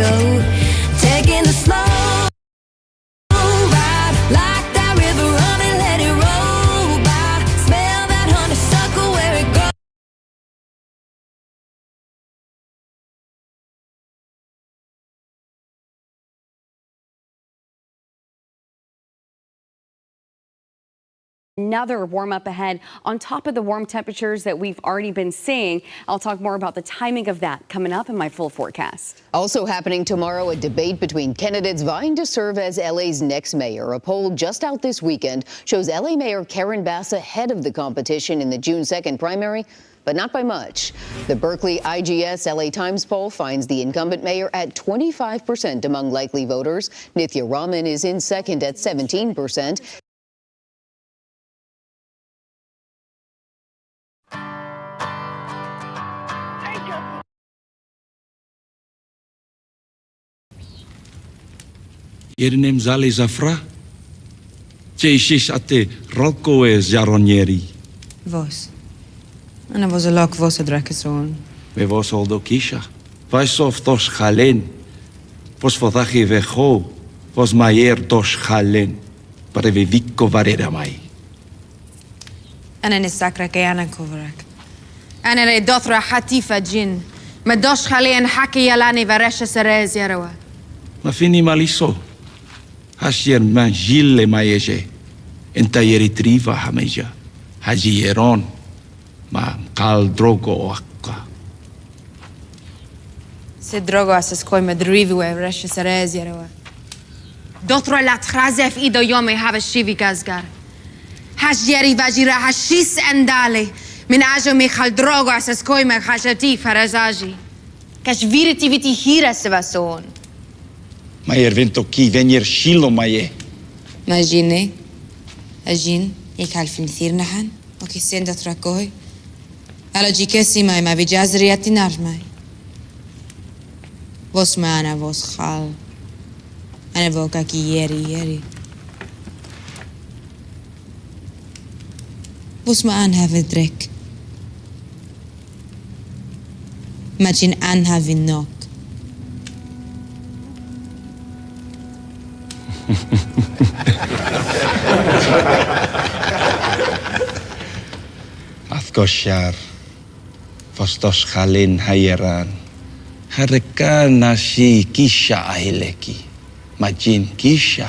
Mexico. Taking the slow ride, like that river running, let it roll by. Smell that honeysuckle where it grows. Another warm up ahead on top of the warm temperatures that we've already been seeing. I'll talk more about the timing of that coming up in my full forecast. Also happening tomorrow, a debate between candidates vying to serve as LA's next mayor. A poll just out this weekend shows LA Mayor Karen Bass ahead of the competition in the June 2nd primary, but not by much. The Berkeley IGS LA Times poll finds the incumbent mayor at 25% among likely voters. Nithya Raman is in second at 17%. Irinem zale zafra. Tjeishish ate ralko e zaronieri. Vos. Ana vos a loc vos a dracason. Me vos oldo kisha. Vais of tos chalen. Vos fodachi vecho. Vos maier tos chalen. Pare ve vicco varera mai. Ana nisakra ke ana kovrak. أنا ري دوثرة حتيفة جن ما دوش خلينا حكي يلاني فرش سريز يروا Ma fini maliso. Hasjer man gille maieje. Enta yeritriva hameja. Haji yeron. Ma kal drogo akka. سي دروغو أساس كوي مدريفي وفرش سريز يروا دوثرة لا تخرزف إيدو يومي هذا الشيفي كازغار هاجيري فاجيرا هاشيس أندالي من أجو ميخال دروغو أساس كوي مخاشتي فرزاجي كاش فيرتي فيتي هيرا سواسون Maier vento ki venir shilo maie. ما جيني أجين يكال في مثير نحن وكي سيندا تراكوي على جيكسي ماي ما بيجازري أتنار ماي vos mana vos خال أنا فوكا كي يري vos ما أن هاف دريك ما جين أن هاف النوك Athgoshar. Fostos chalin hayeran. Harekan nasi kisha ahileki. Majin kisha.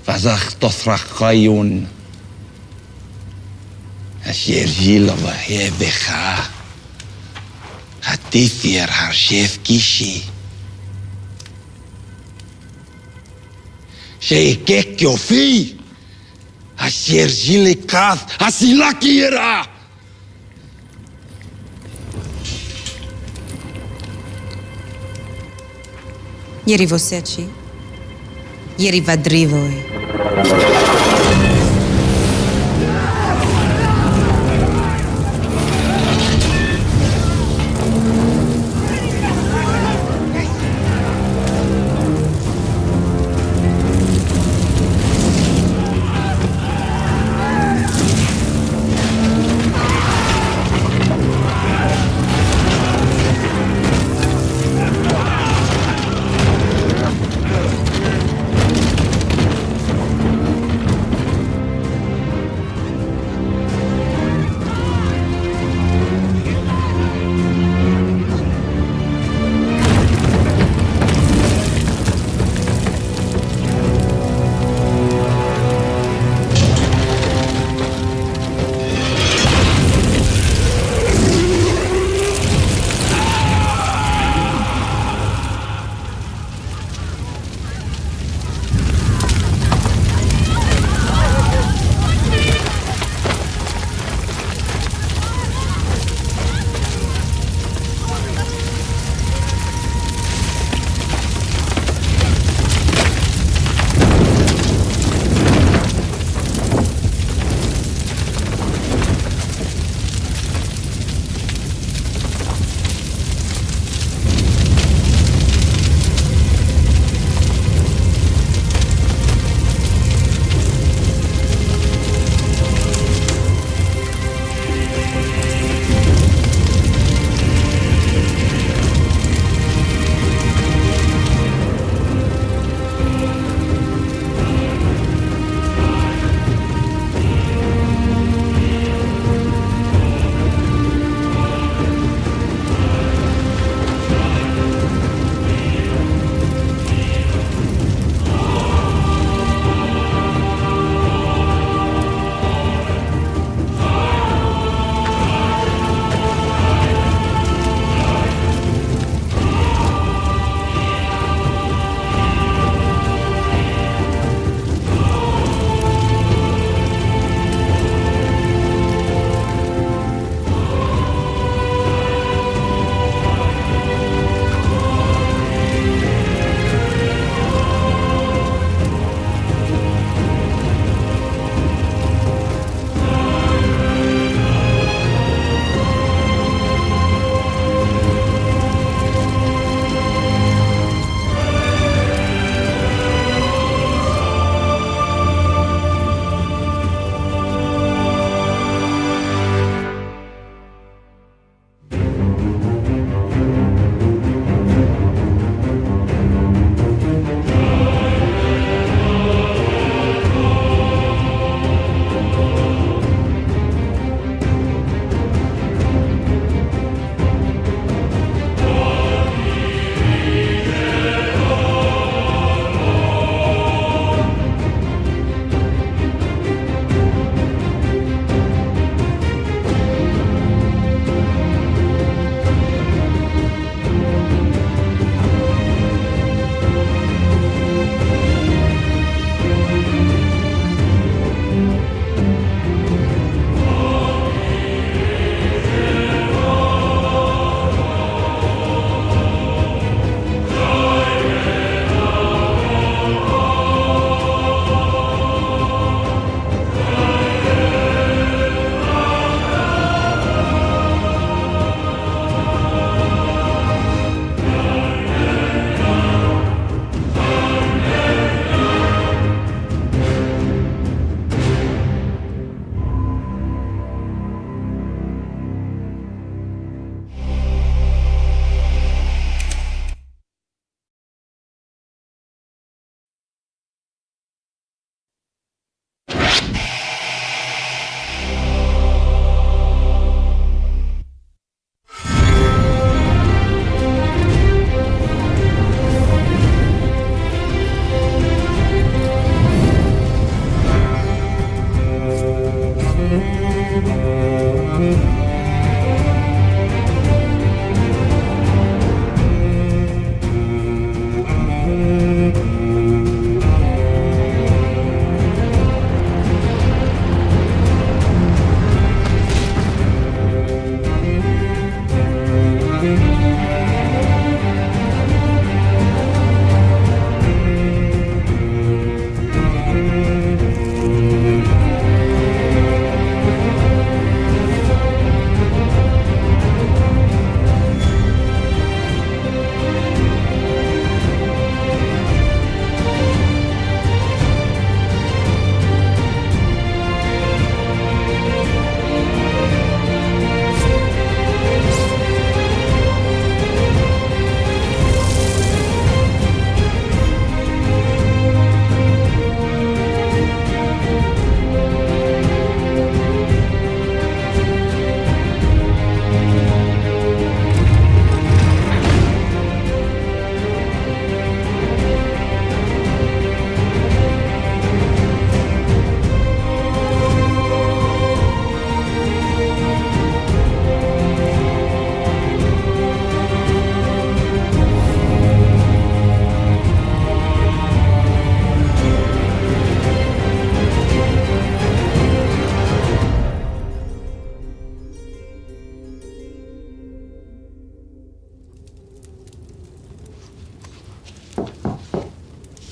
Vazach tothrachayun. Asher jilova hebecha. Hatifir harshef kishi. Sheikek yofi. Asher jilekath hasilakira. Ieri voseci Ieri vadrivoi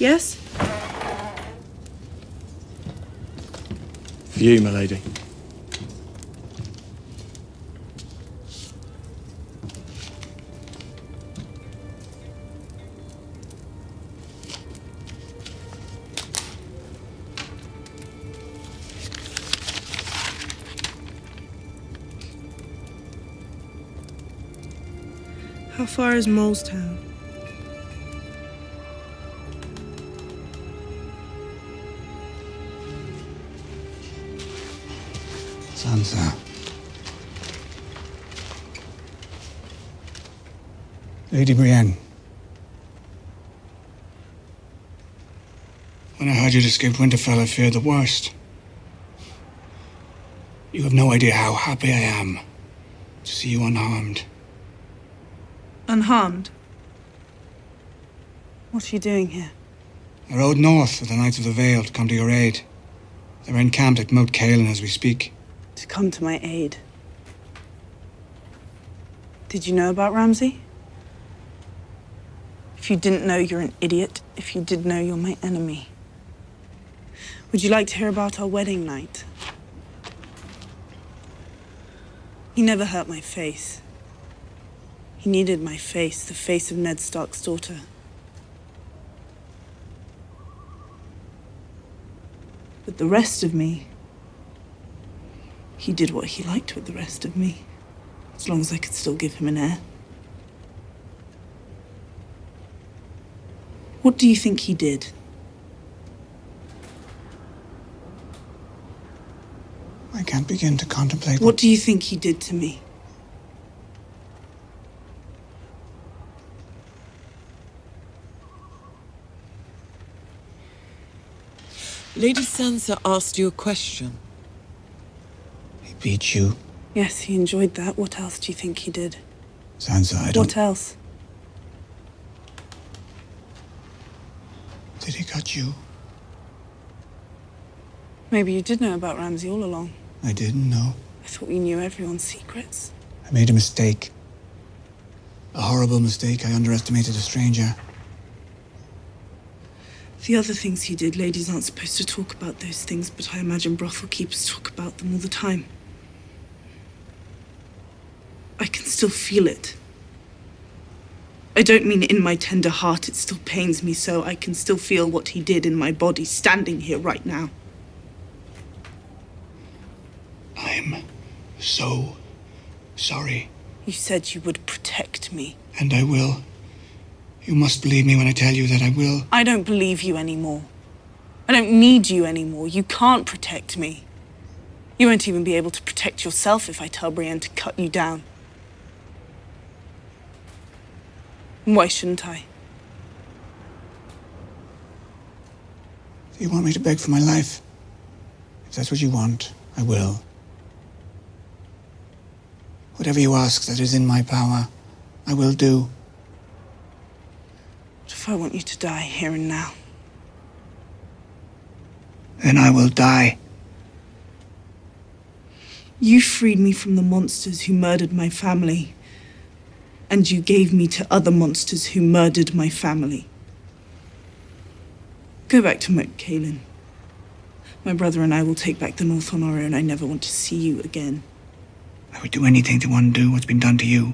Yes? For you, my lady. How far is Molestown? Sansa. Lady Brienne. When I heard you'd escaped Winterfell, I feared the worst. You have no idea how happy I am to see you unharmed. Unharmed? What are you doing here? I rode north with the Knights of the Vale to come to your aid. They're encamped at Moat Cailin as we speak. To come to my aid. Did you know about Ramsay? If you didn't know, you're an idiot. If you did know, you're my enemy. Would you like to hear about our wedding night? He never hurt my face. He needed my face, the face of Ned Stark's daughter. But the rest of me, he did what he liked with the rest of me, as long as I could still give him an heir. What do you think he did? I can't begin to contemplate What do you think he did to me? Lady Sansa asked you a question. He beat you. Yes, he enjoyed that. What else do you think he did? Sansa, I don't... What else? Did he cut you? Maybe you did know about Ramsay all along. I didn't know. I thought you knew everyone's secrets. I made a mistake. A horrible mistake. I underestimated a stranger. The other things he did, ladies aren't supposed to talk about those things, but I imagine brothel keepers talk about them all the time. I can still feel it. I don't mean in my tender heart, it still pains me so. I can still feel what he did in my body, standing here right now. I'm so sorry. You said you would protect me. And I will. You must believe me when I tell you that I will. I don't believe you anymore. I don't need you anymore. You can't protect me. You won't even be able to protect yourself if I tell Brienne to cut you down. Why shouldn't I? Do you want me to beg for my life? If that's what you want, I will. Whatever you ask that is in my power, I will do. What if I want you to die here and now? Then I will die. You freed me from the monsters who murdered my family. And you gave me to other monsters who murdered my family. Go back to Moat Cailin. My brother and I will take back the North on our own. I never want to see you again. I would do anything to undo what's been done to you.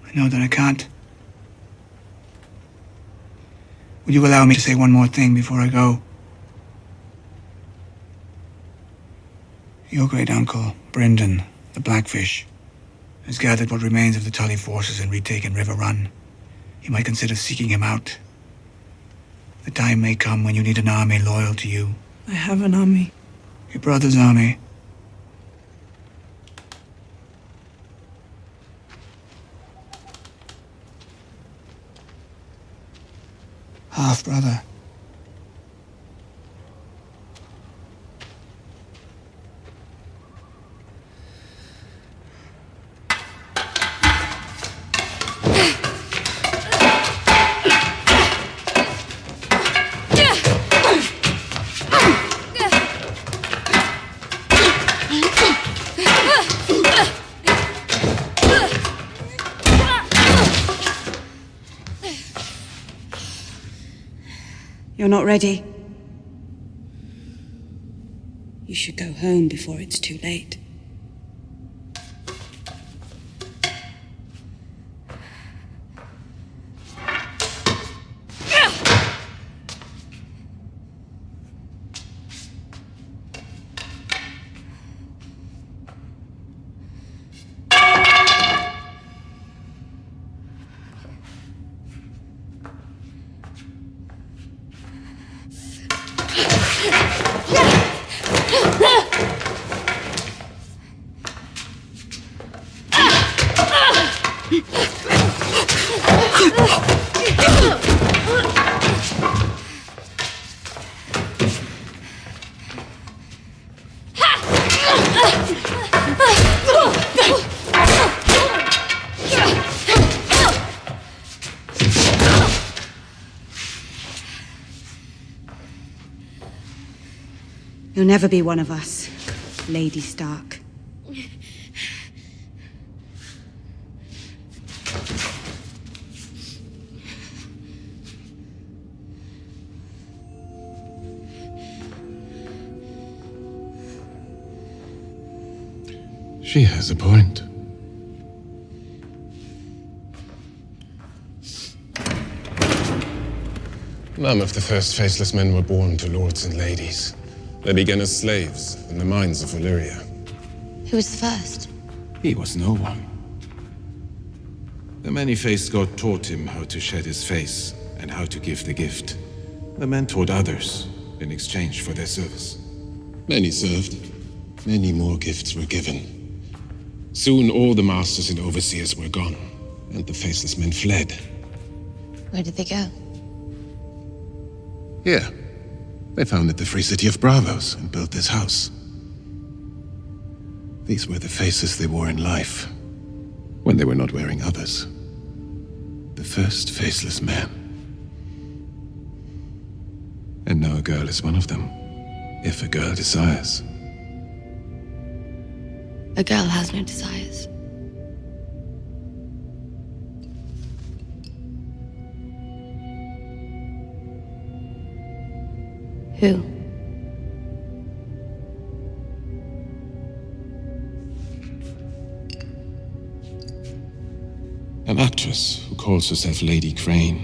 I know that I can't. Will you allow me to say one more thing before I go? Your great-uncle, Brendan, the Blackfish, has gathered what remains of the Tully forces and retaken River Run. You might consider seeking him out. The time may come when you need an army loyal to you. I have an army. Your brother's army. Half-brother. You're not ready. You should go home before it's too late. You'll never be one of us, Lady Stark. She has a point. None of the first faceless men were born to lords and ladies. They began as slaves in the mines of Valyria. Who was the first? He was no one. The many-faced god taught him how to shed his face and how to give the gift. The men taught others in exchange for their service. Many served. Many more gifts were given. Soon all the masters and overseers were gone, and the faceless men fled. Where did they go? Here. They founded the free city of Bravos and built this house. These were the faces they wore in life, when they were not wearing others. The first faceless man. And now a girl is one of them, if a girl desires. A girl has no desires. Who? An actress who calls herself Lady Crane.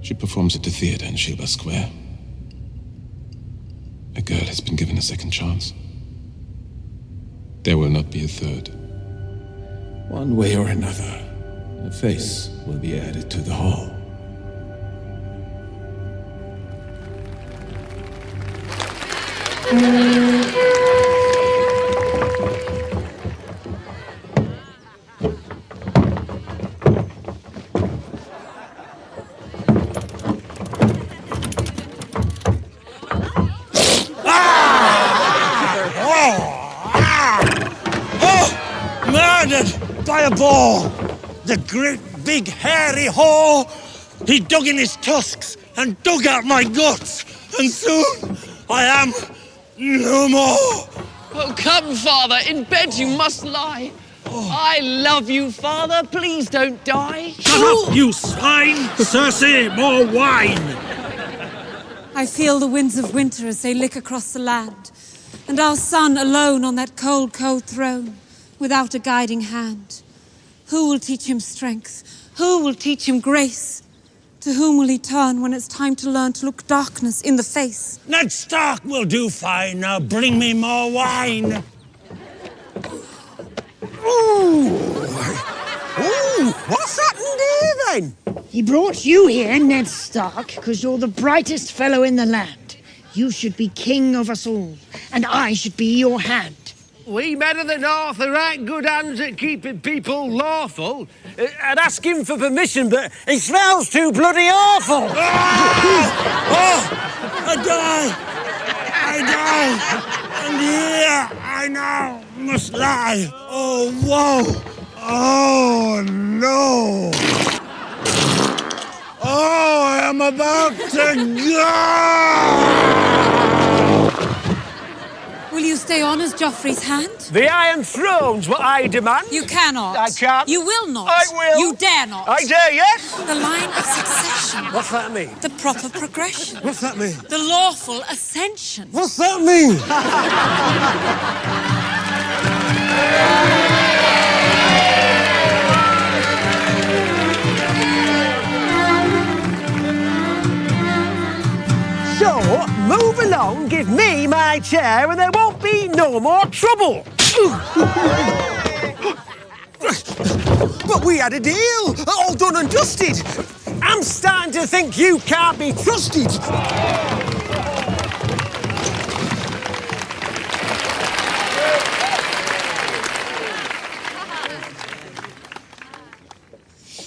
She performs at the theater in Shilba Square. A girl has been given a second chance. There will not be a third. One way or another, a face will be added to the hall. Murdered by a boar! The great big hairy whore! He dug in his tusks and dug out my guts, and soon I am no more! Oh, come, Father, in bed you must lie. I love you, Father, please don't die. Shut up, you swine! Cersei, more wine! I feel the winds of winter as they lick across the land, and our son alone on that cold, cold throne, without a guiding hand. Who will teach him strength? Who will teach him grace? To whom will he turn when it's time to learn to look darkness in the face? Ned Stark will do fine. Now bring me more wine. Ooh, what's happened here then? He brought you here, Ned Stark, because you're the brightest fellow in the land. You should be king of us all, and I should be your hand. We men of the North are right good hands at keeping people lawful. I'd ask him for permission, but he smells too bloody awful. I die, and here I now must lie. Oh, woe! Oh, no! Oh, I am about to go! Will you stay on as Joffrey's hand? The Iron Throne's what I demand. You cannot. I can't. You will not. I will. You dare not. I dare, yes. The line of succession. What's that mean? The proper progression. What's that mean? The lawful ascension. What's that mean? So, move along, give me my chair, and there won't be no more trouble. But we had a deal, all done and dusted. I'm starting to think you can't be trusted.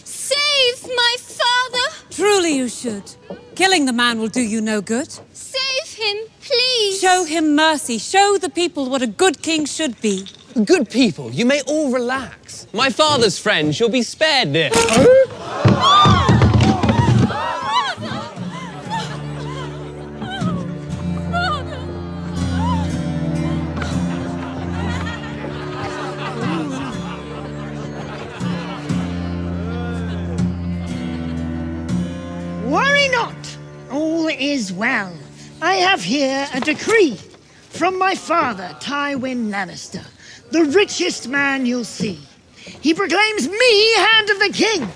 Save my father! Truly you should. Killing the man will do you no good. Save him, please! Show him mercy. Show the people what a good king should be. Good people, you may all relax. My father's friend shall be spared this. Worry not, all is well. I have here a decree from my father, Tywin Lannister, the richest man you'll see. He proclaims me Hand of the King.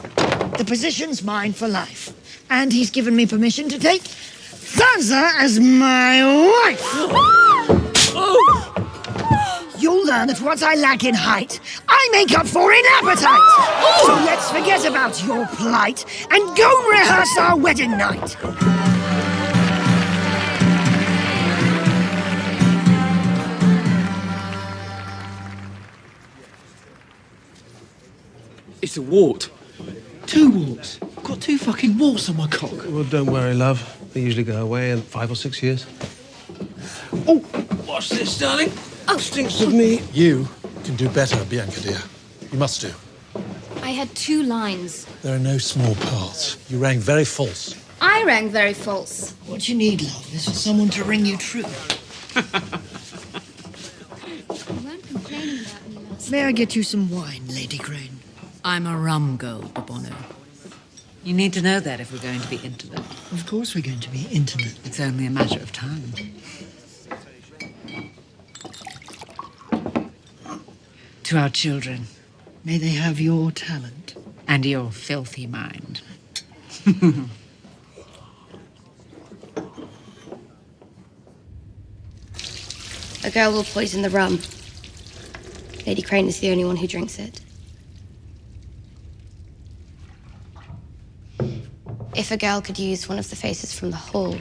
The position's mine for life, and he's given me permission to take Sansa as my wife. You'll learn that what I lack in height, I make up for in appetite. So let's forget about your plight and go rehearse our wedding night. It's a wart. 2 warts. I've got 2 fucking warts on my cock. Well, don't worry, love. They usually go away in 5 or 6 years. Oh, what's this, darling? Oh, stinks of me. You can do better, Bianca, dear. You must do. I had 2 lines. There are no small parts. You rang very false. I rang very false. What you need, love, is for someone to ring you true. You weren't complaining about me last May I get you some wine, Lady Crane? I'm a rum girl, De Bono. You need to know that if we're going to be intimate. Of course we're going to be intimate. It's only a matter of time. To our children. May they have your talent. And your filthy mind. A girl will poison the rum. Lady Crane is the only one who drinks it. If a girl could use one of the faces from the hall.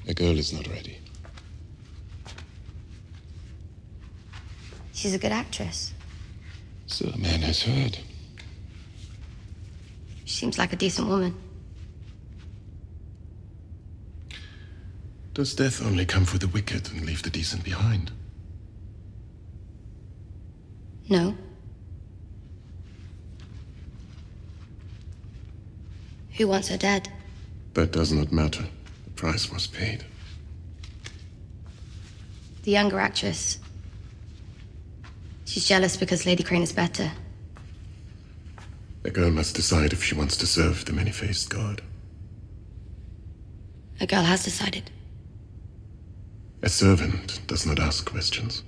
A girl is not ready. She's a good actress. So a man has heard. She seems like a decent woman. Does death only come for the wicked and leave the decent behind? No. Who wants her dead? That does not matter. The price was paid. The younger actress. She's jealous because Lady Crane is better. A girl must decide if she wants to serve the many-faced god. A girl has decided. A servant does not ask questions.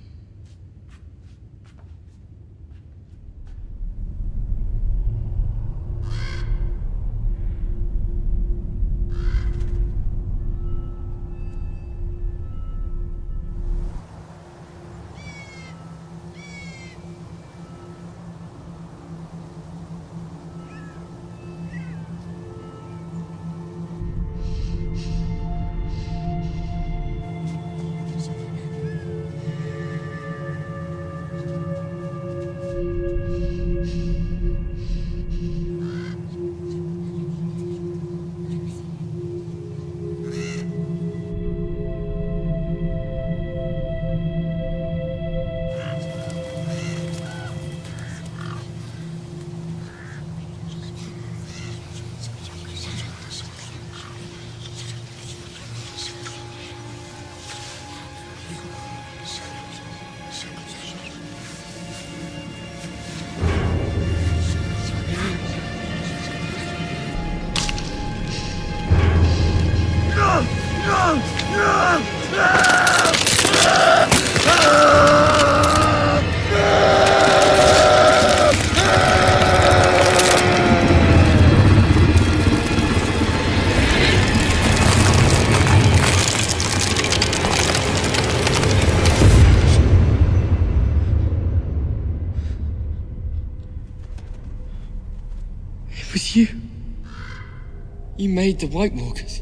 We made the White Walkers.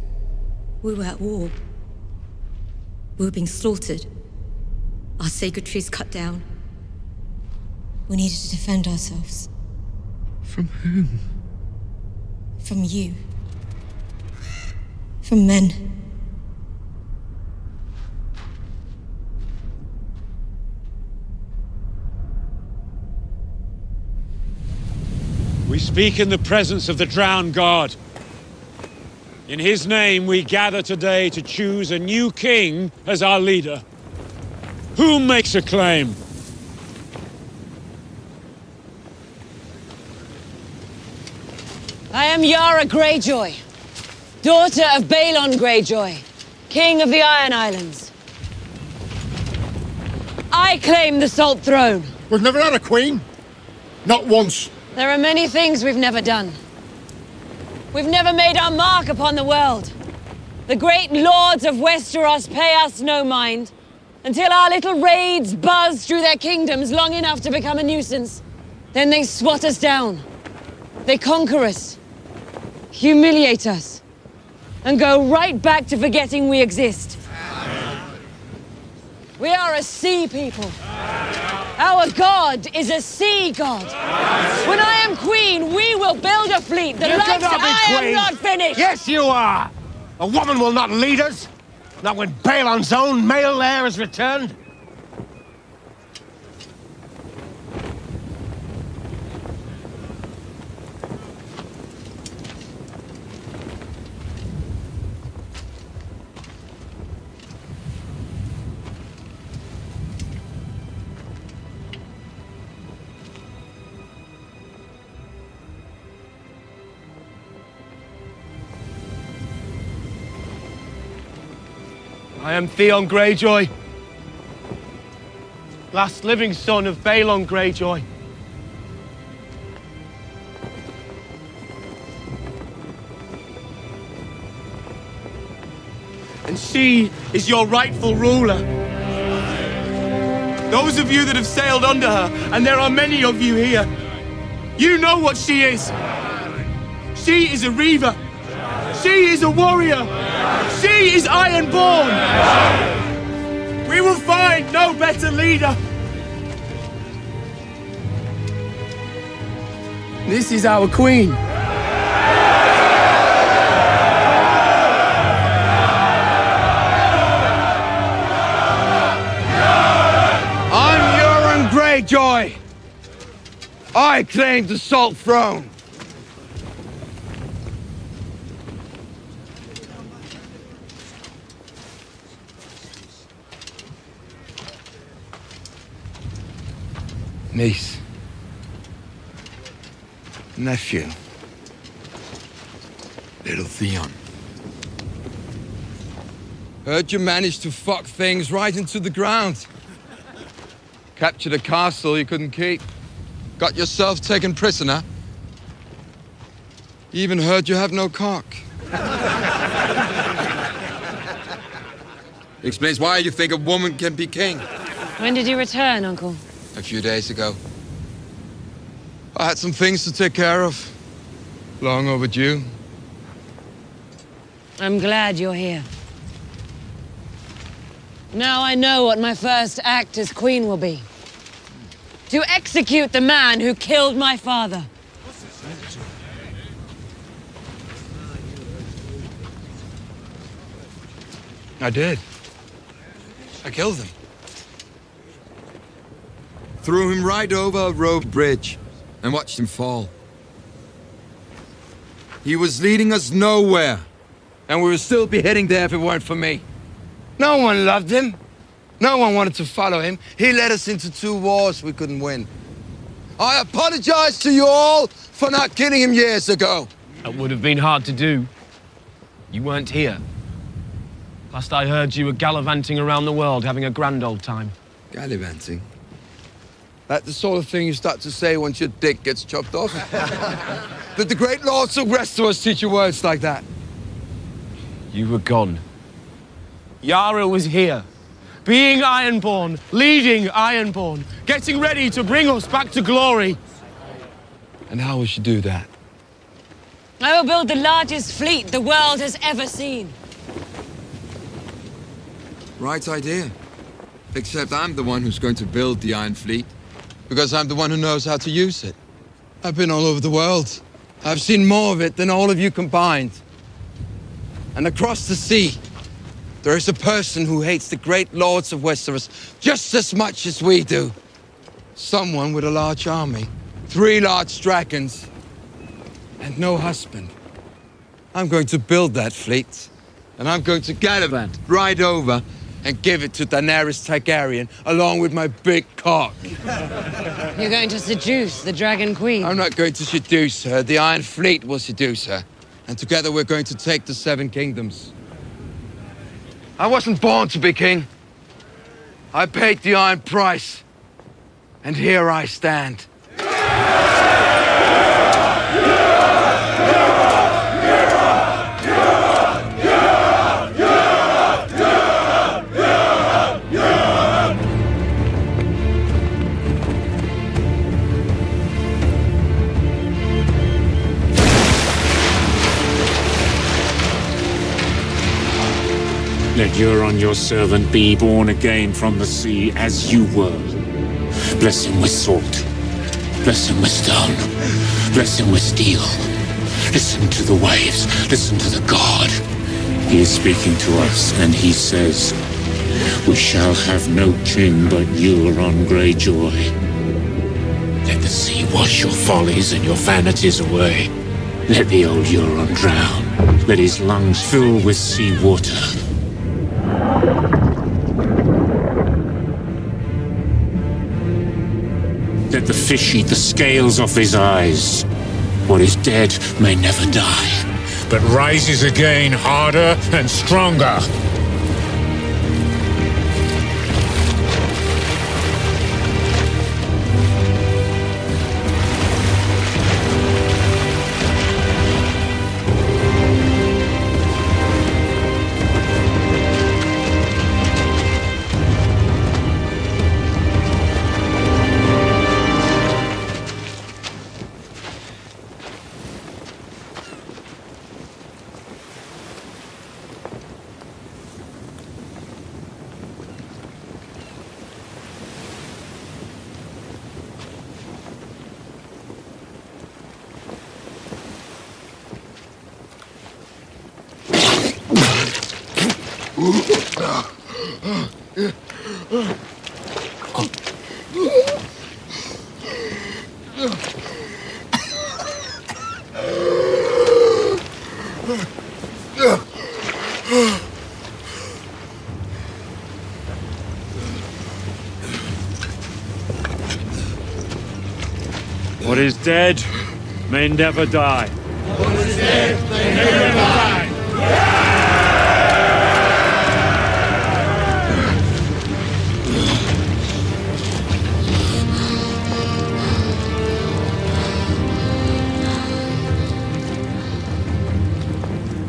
We were at war. We were being slaughtered. Our sacred trees cut down. We needed to defend ourselves. From whom? From you. From men. We speak in the presence of the drowned god. In his name, we gather today to choose a new king as our leader. Who makes a claim? I am Yara Greyjoy, daughter of Balon Greyjoy, king of the Iron Islands. I claim the Salt Throne. We've never had a queen. Not once. There are many things we've never done. We've never made our mark upon the world. The great lords of Westeros pay us no mind, until our little raids buzz through their kingdoms long enough to become a nuisance. Then they swat us down. They conquer us, humiliate us, and go right back to forgetting we exist. We are a sea people. Our god is a sea god. When I am queen, we will build a fleet that likes I am not finished. Yes, you are. A woman will not lead us. Not when Balon's own male heir has returned. I am Theon Greyjoy, last living son of Balon Greyjoy. And she is your rightful ruler. Those of you that have sailed under her, and there are many of you here, you know what she is. She is a reaver. She is a warrior. She is Ironborn. We will find no better leader. This is our queen. I'm Euron Greyjoy. I claim the Salt Throne. Niece. Nephew. Little Theon. Heard you managed to fuck things right into the ground. Captured a castle you couldn't keep. Got yourself taken prisoner. Even heard you have no cock. Explains why you think a woman can be king. When did you return, Uncle? A few days ago. I had some things to take care of. Long overdue. I'm glad you're here. Now I know what my first act as queen will be. To execute the man who killed my father. I did. I killed him. Threw him right over a rope bridge and watched him fall. He was leading us nowhere, and we would still be heading there if it weren't for me. No one loved him. No one wanted to follow him. He led us into 2 wars we couldn't win. I apologize to you all for not killing him years ago. That would have been hard to do. You weren't here. Last I heard, you were gallivanting around the world, having a grand old time. Gallivanting? That's the sort of thing you start to say once your dick gets chopped off. Did the great lords of Westeros teach you words like that? You were gone. Yara was here, being Ironborn, leading Ironborn, getting ready to bring us back to glory. And how will she do that? I will build the largest fleet the world has ever seen. Right idea. Except I'm the one who's going to build the Iron Fleet, because I'm the one who knows how to use it. I've been all over the world. I've seen more of it than all of you combined. And across the sea, there is a person who hates the great lords of Westeros just as much as we do. Someone with a large army, 3 large dragons, and no husband. I'm going to build that fleet, and I'm going to gallivant right over and give it to Daenerys Targaryen, along with my big cock. You're going to seduce the Dragon Queen? I'm not going to seduce her. The Iron Fleet will seduce her. And together we're going to take the 7 kingdoms. I wasn't born to be king. I paid the iron price. And here I stand. Let Euron, your servant, be born again from the sea as you were. Bless him with salt. Bless him with stone. Bless him with steel. Listen to the waves. Listen to the god. He is speaking to us, and he says, we shall have no king but Euron Greyjoy. Let the sea wash your follies and your vanities away. Let the old Euron drown. Let his lungs fill with sea water. Let the fish eat the scales off his eyes. What is dead may never die, but rises again harder and stronger. What is dead may never die. What is dead may never die.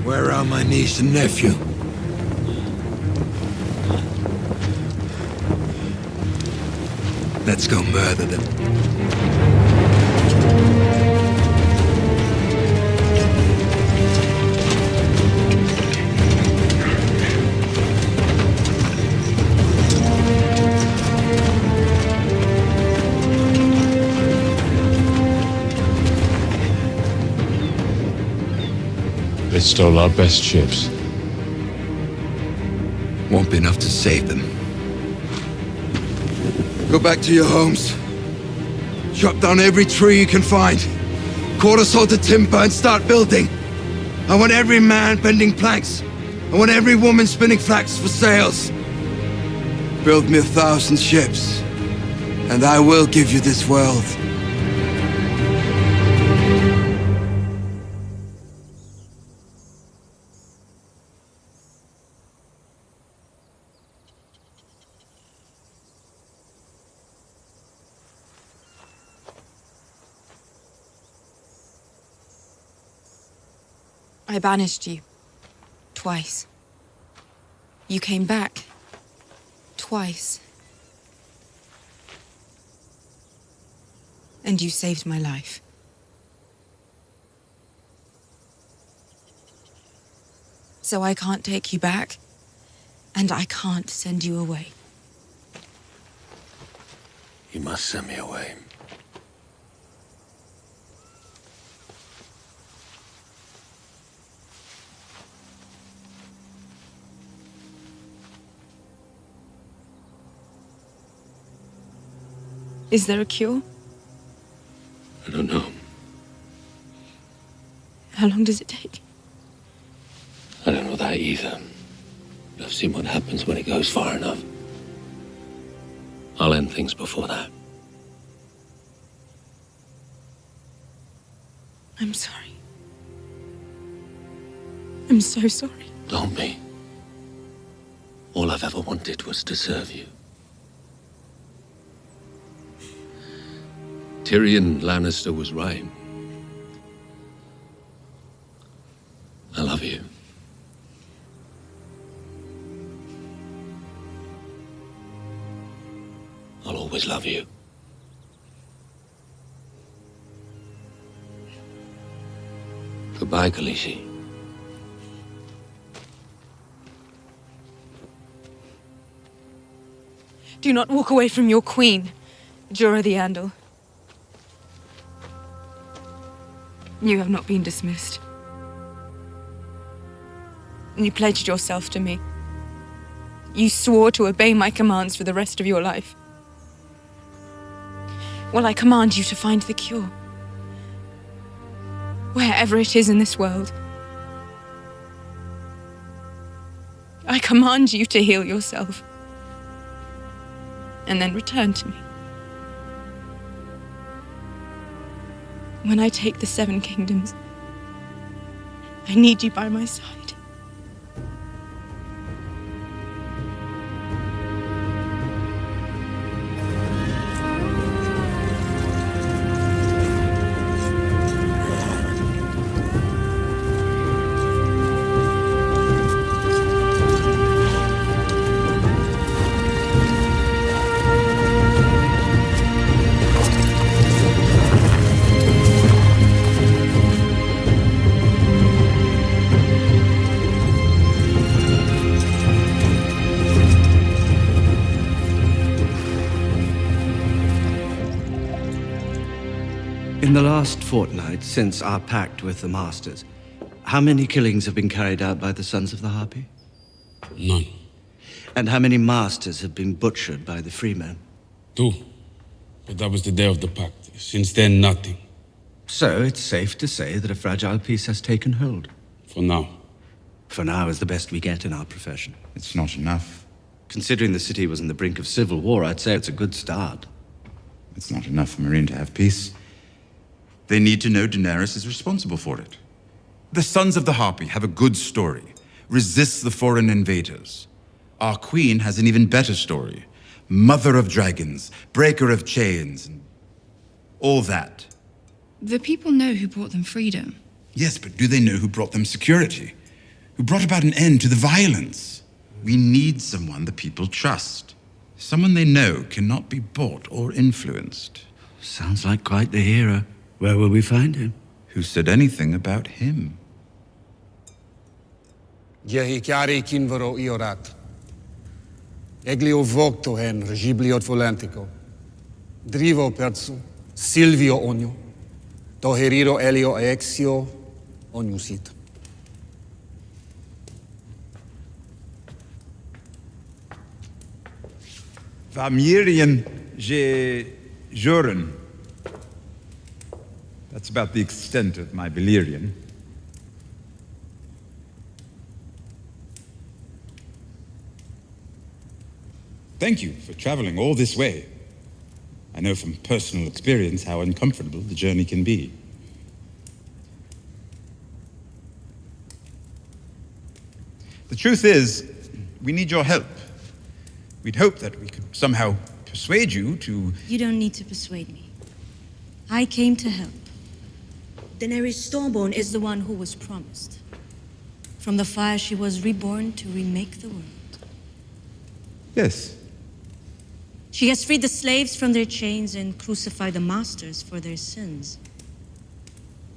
Where are my niece and nephew? Let's go murder them. They stole our best ships. Won't be enough to save them. Go back to your homes. Chop down every tree you can find. Quarter salted timber and start building. I want every man bending planks. I want every woman spinning flax for sails. Build me 1,000 ships, and I will give you this world. I banished you. Twice. You came back. Twice. And you saved my life. So I can't take you back, and I can't send you away. You must send me away. Is there a cure? I don't know. How long does it take? I don't know that either. But I've seen what happens when it goes far enough. I'll end things before that. I'm sorry. I'm so sorry. Don't be. All I've ever wanted was to serve you. Tyrion Lannister was right. I love you. I'll always love you. Goodbye, Khaleesi. Do not walk away from your queen, Jorah the Andal. You have not been dismissed. You pledged yourself to me. You swore to obey my commands for the rest of your life. Well, I command you to find the cure. Wherever it is in this world. I command you to heal yourself. And then return to me. When I take the 7 kingdoms, I need you by my side. In the last fortnight, since our pact with the Masters, how many killings have been carried out by the Sons of the Harpy? None. And how many Masters have been butchered by the Freemen? 2. But that was the day of the pact. Since then, nothing. So it's safe to say that a fragile peace has taken hold. For now. For now is the best we get in our profession. It's not enough. Considering the city was on the brink of civil war, I'd say it's a good start. It's not enough for Meereen to have peace. They need to know Daenerys is responsible for it. The Sons of the Harpy have a good story. Resist the foreign invaders. Our queen has an even better story. Mother of dragons, breaker of chains, and all that. The people know who brought them freedom. Yes, but do they know who brought them security? Who brought about an end to the violence? We need someone the people trust. Someone they know cannot be bought or influenced. Sounds like quite the hero. Where will we find him? Who said anything about him? Jehi chiari kinvaro iorat. Eglio vocto hen regibliot volentico. Drivo perzu, Silvio onio. Toheriro elio aexio oniusit. Vamirian je juren. That's about the extent of my Valyrian. Thank you for traveling all this way. I know from personal experience how uncomfortable the journey can be. The truth is, we need your help. We'd hoped that we could somehow persuade you to... You don't need to persuade me. I came to help. Daenerys Stormborn is the one who was promised. From the fire she was reborn to remake the world. Yes. She has freed the slaves from their chains and crucified the masters for their sins.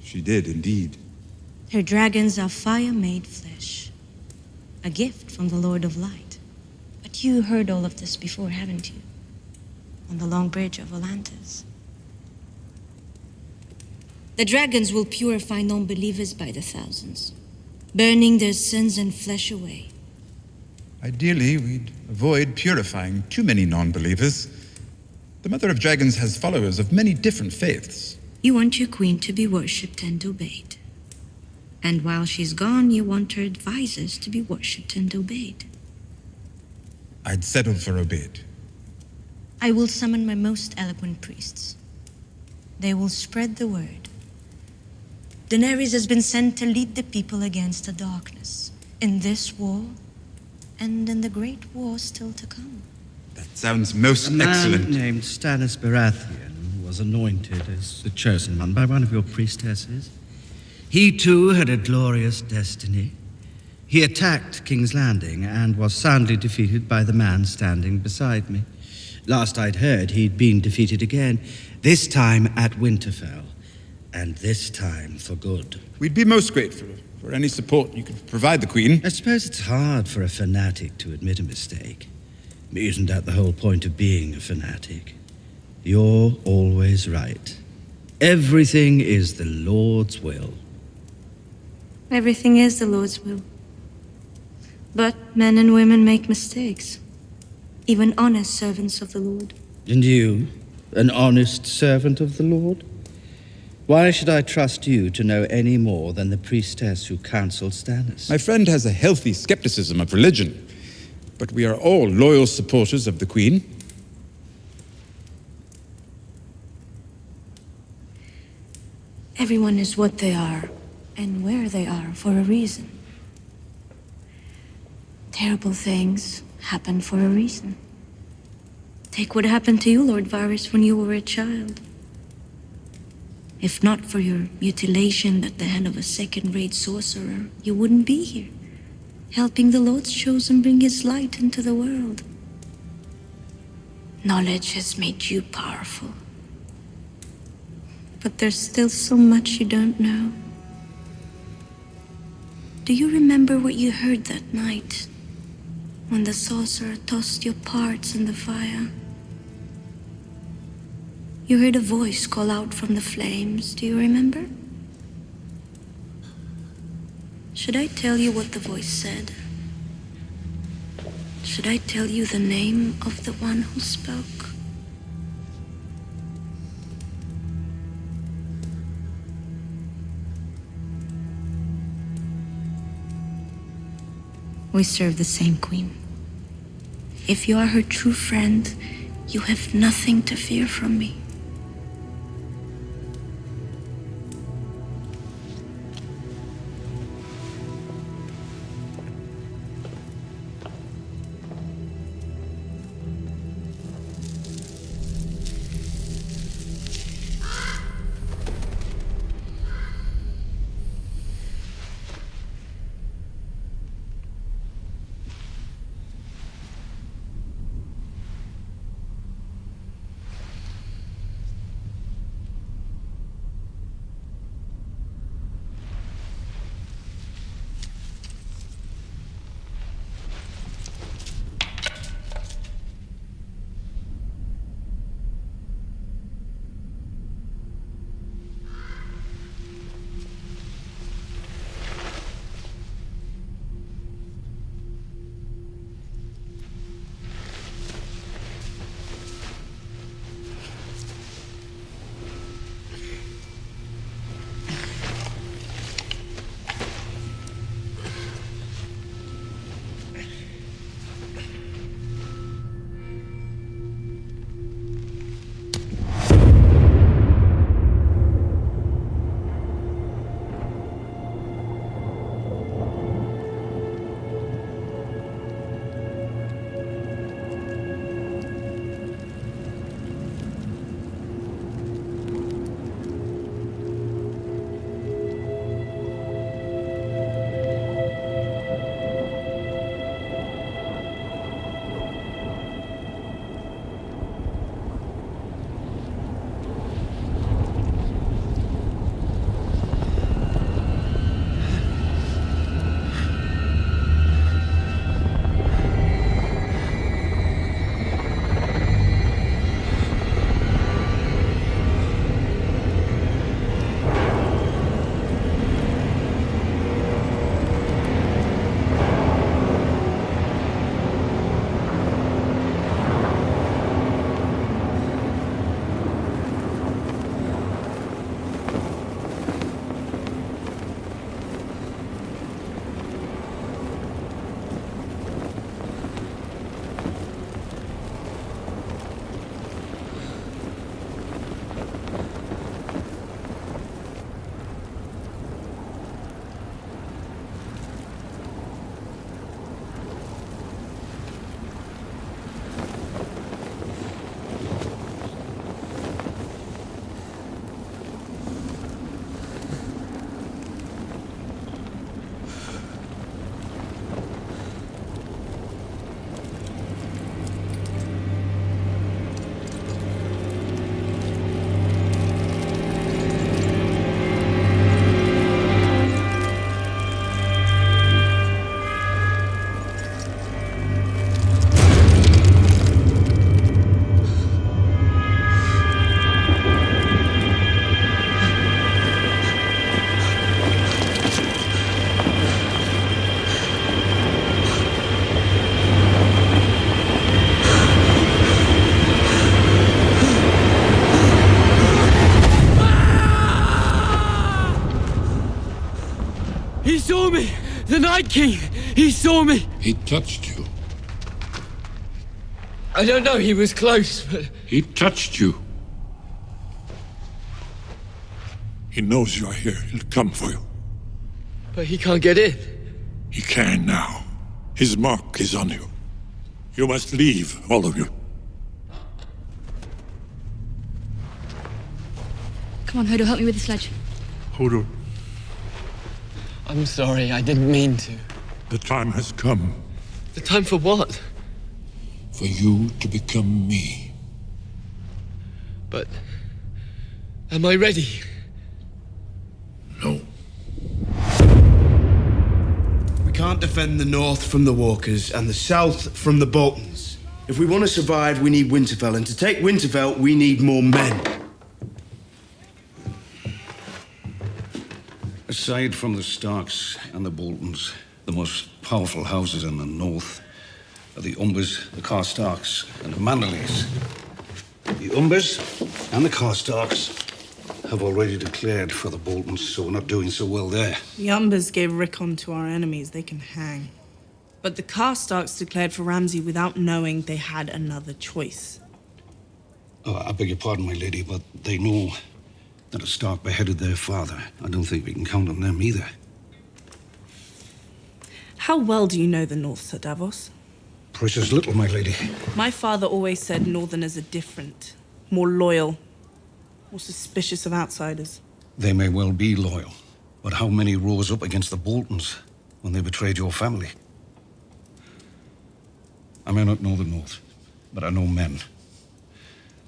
She did, indeed. Her dragons are fire-made flesh. A gift from the Lord of Light. But you heard all of this before, haven't you? On the long bridge of Volantis. The dragons will purify non-believers by the thousands, burning their sins and flesh away. Ideally, we'd avoid purifying too many non-believers. The Mother of Dragons has followers of many different faiths. You want your queen to be worshipped and obeyed. And while she's gone, you want her advisors to be worshipped and obeyed. I'd settle for obeyed. I will summon my most eloquent priests. They will spread the word. Daenerys has been sent to lead the people against the darkness, in this war, and in the great war still to come. That sounds most a man excellent. Named Stannis Baratheon was anointed as the chosen one by one of your priestesses. He too had a glorious destiny. He attacked King's Landing and was soundly defeated by the man standing beside me. Last I'd heard, he'd been defeated again, this time at Winterfell, and this time for good. We'd be most grateful for any support you could provide the Queen. I suppose it's hard for a fanatic to admit a mistake. Isn't that the whole point of being a fanatic? You're always right. Everything is the Lord's will. Everything is the Lord's will. But men and women make mistakes. Even honest servants of the Lord. And you, an honest servant of the Lord? Why should I trust you to know any more than the priestess who counseled Stannis? My friend has a healthy skepticism of religion, but we are all loyal supporters of the Queen. Everyone is what they are, and where they are for a reason. Terrible things happen for a reason. Take what happened to you, Lord Varys, when you were a child. If not for your mutilation at the hand of a second-rate sorcerer, you wouldn't be here, helping the Lord's chosen bring his light into the world. Knowledge has made you powerful. But there's still so much you don't know. Do you remember what you heard that night, when the sorcerer tossed your parts in the fire? You heard a voice call out from the flames. Do you remember? Should I tell you what the voice said? Should I tell you the name of the one who spoke? We serve the same queen. If you are her true friend, you have nothing to fear from me. Night King! He saw me! He touched you. I don't know, he was close, but... He touched you. He knows you're here. He'll come for you. But he can't get in. He can now. His mark is on you. You must leave, all of you. Come on, Hodo, help me with the sledge. Hodor, I'm sorry, I didn't mean to. the time has come The time for what? for you to become me. But... am I ready? No. We can't defend the north from the Walkers and the south from the Boltons. If we want to survive, we need Winterfell, and to take Winterfell, we need more men. Aside from the Starks and the Boltons, the most powerful houses in the north are the Umbers, the Karstarks, and the Manderleys. The Umbers and the Karstarks have already declared for the Boltons, so we're not doing so well there. The Umbers gave Rickon to our enemies. They can hang. But the Karstarks declared for Ramsay without knowing they had another choice. Oh, I beg your pardon, my lady, but they know that a Stark beheaded their father. I don't think we can count on them either. How well do you know the North, Sir Davos? Precious little, my lady. My father always said Northerners are different, more loyal, more suspicious of outsiders. They may well be loyal, but how many rose up against the Boltons when they betrayed your family? I may not know the North, but I know men.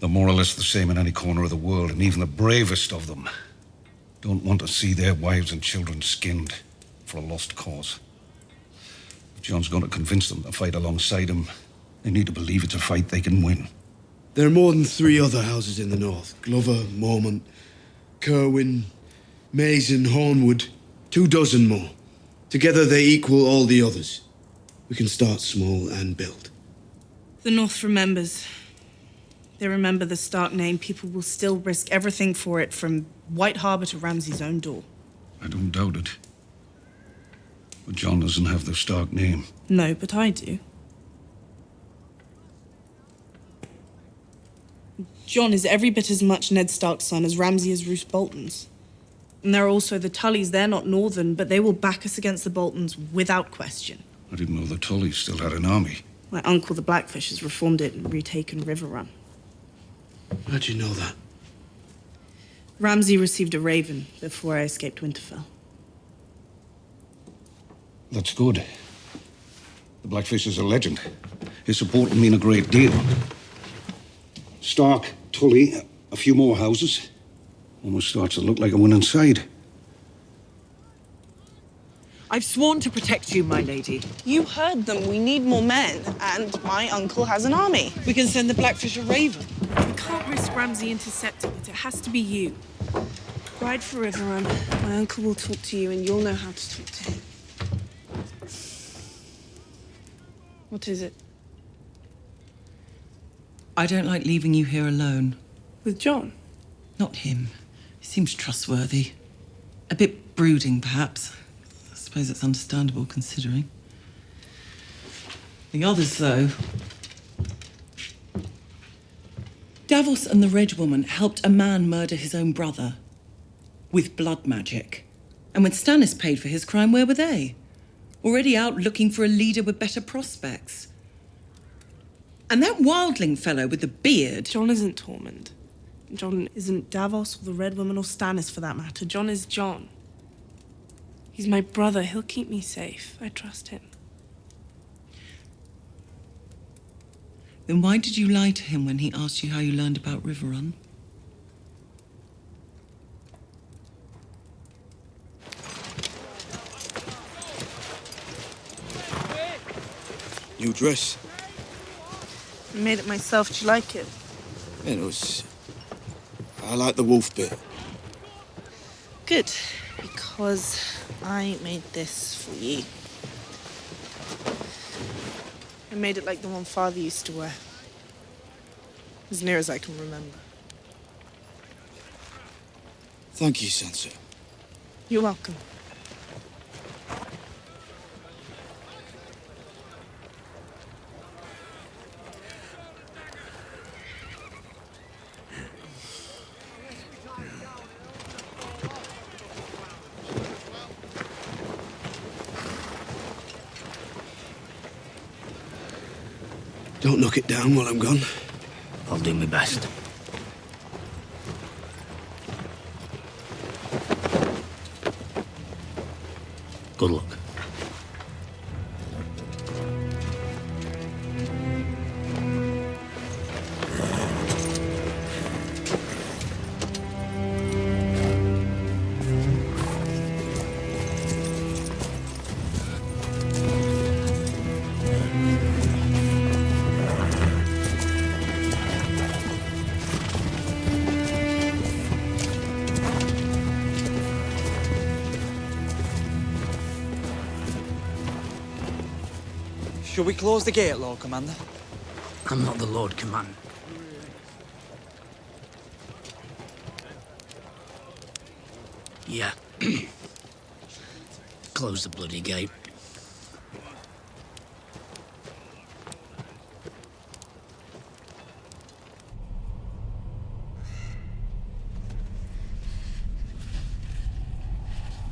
They're more or less the same in any corner of the world, and even the bravest of them don't want to see their wives and children skinned for a lost cause. If John's going to convince them to fight alongside him, they need to believe it's a fight they can win. There are more than 3 other houses in the north. Glover, Mormont, Kerwin, Mason, Hornwood. 24 more. Together they equal all the others. We can start small and build. The North remembers. They remember the Stark name. People will still risk everything for it, from White Harbor to Ramsay's own door. I don't doubt it. But John doesn't have the Stark name. No, but I do. John is every bit as much Ned Stark's son as Ramsay is Roose Bolton's. And there are also the Tullys. They're not Northern, but they will back us against the Boltons without question. I didn't know the Tullys still had an army. My uncle, the Blackfish, has reformed it and retaken River Run. How'd you know that? Ramsay received a raven before I escaped Winterfell. That's good. The Blackfish is a legend. His support will mean a great deal. Stark, Tully, a few more houses. Almost starts to look like a winning side. I've sworn to protect you, my lady. You heard them. We need more men, and my uncle has an army. We can send the Blackfish a raven. We can't risk Ramsay intercepting it. It has to be you. Ride for River Run. My uncle will talk to you, and you'll know how to talk to him. What is it? I don't like leaving you here alone. With John? Not him. He seems trustworthy. A bit brooding, perhaps. I suppose it's understandable, considering. The others, though... Davos and the Red Woman helped a man murder his own brother. With blood magic. And when Stannis paid for his crime, where were they? Already out looking for a leader with better prospects. And that wildling fellow with the beard... John isn't Tormund. John isn't Davos or the Red Woman or Stannis, for that matter. John is John. He's my brother. He'll keep me safe. I trust him. Then why did you lie to him when he asked you how you learned about River Run? New dress. I made it myself. Do you like it? Yeah, I like the wolf bit. Good. Because I made this for you. I made it like the one Father used to wear. As near as I can remember. Thank you, Sansa. You're welcome. Don't knock it down while I'm gone. I'll do my best. Good luck. Shall we close the gate, Lord Commander? I'm not the Lord Commander. Yeah. Close the bloody gate.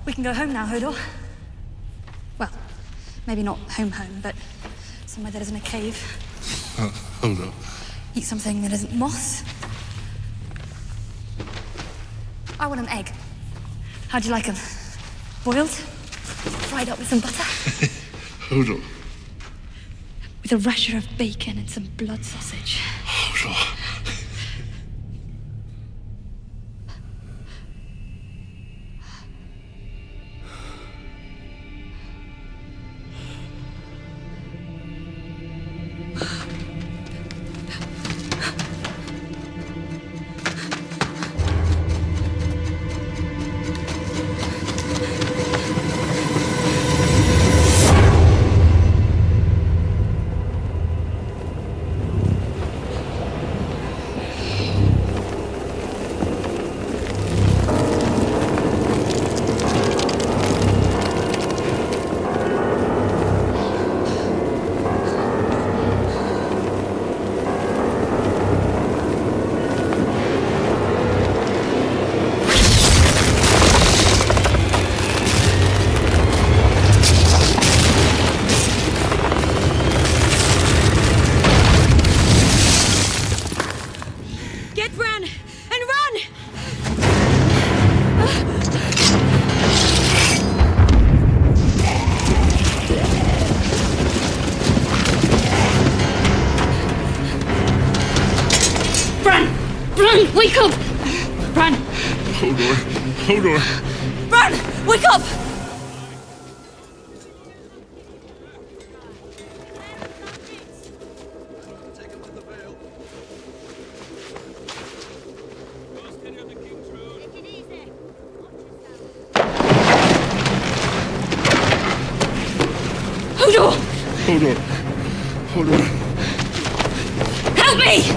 We can go home now, Hodor. Well, maybe not home, but somewhere that isn't a cave. Hodor. Eat something that isn't moss. I want an egg. How'd you like them? Boiled? Fried up with some butter? Hodor. With a rasher of bacon and some blood sausage. Hodor. Wake up! Bran! Hodor. Hodor. Bran! Wake up! Hodor! Hodor. Hodor. Help me!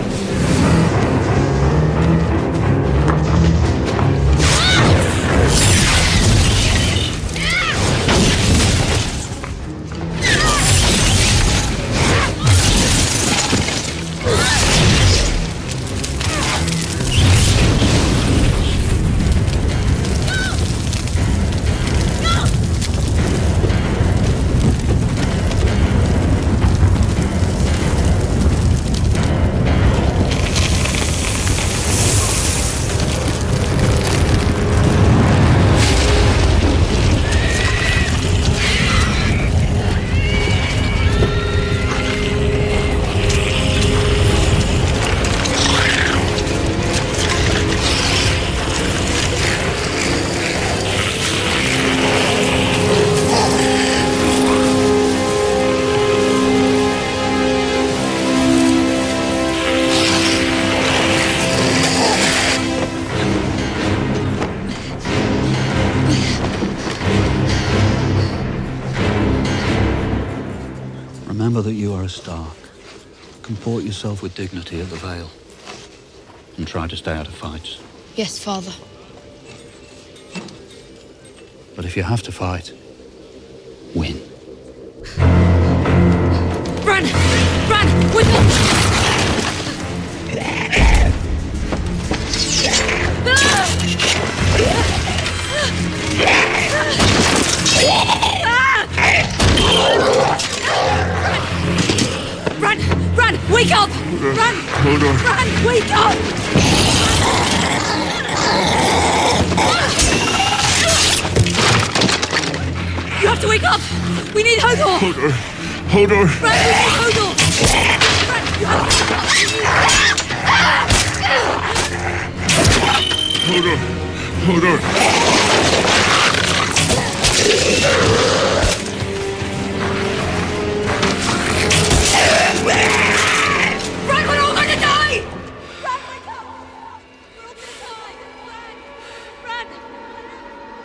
Remember that you are a Stark. Comport yourself with dignity at the Vale. And try to stay out of fights. Yes, Father. But if you have to fight, win. Bran! Bran! With me! Run! Run! Hodor. Bran, wake up! You have to wake up! We need Hodor! Hodor. Hodor. Bran, we need Hodor! Bran, you have Hodor. Hodor. Bran, we're all gonna die!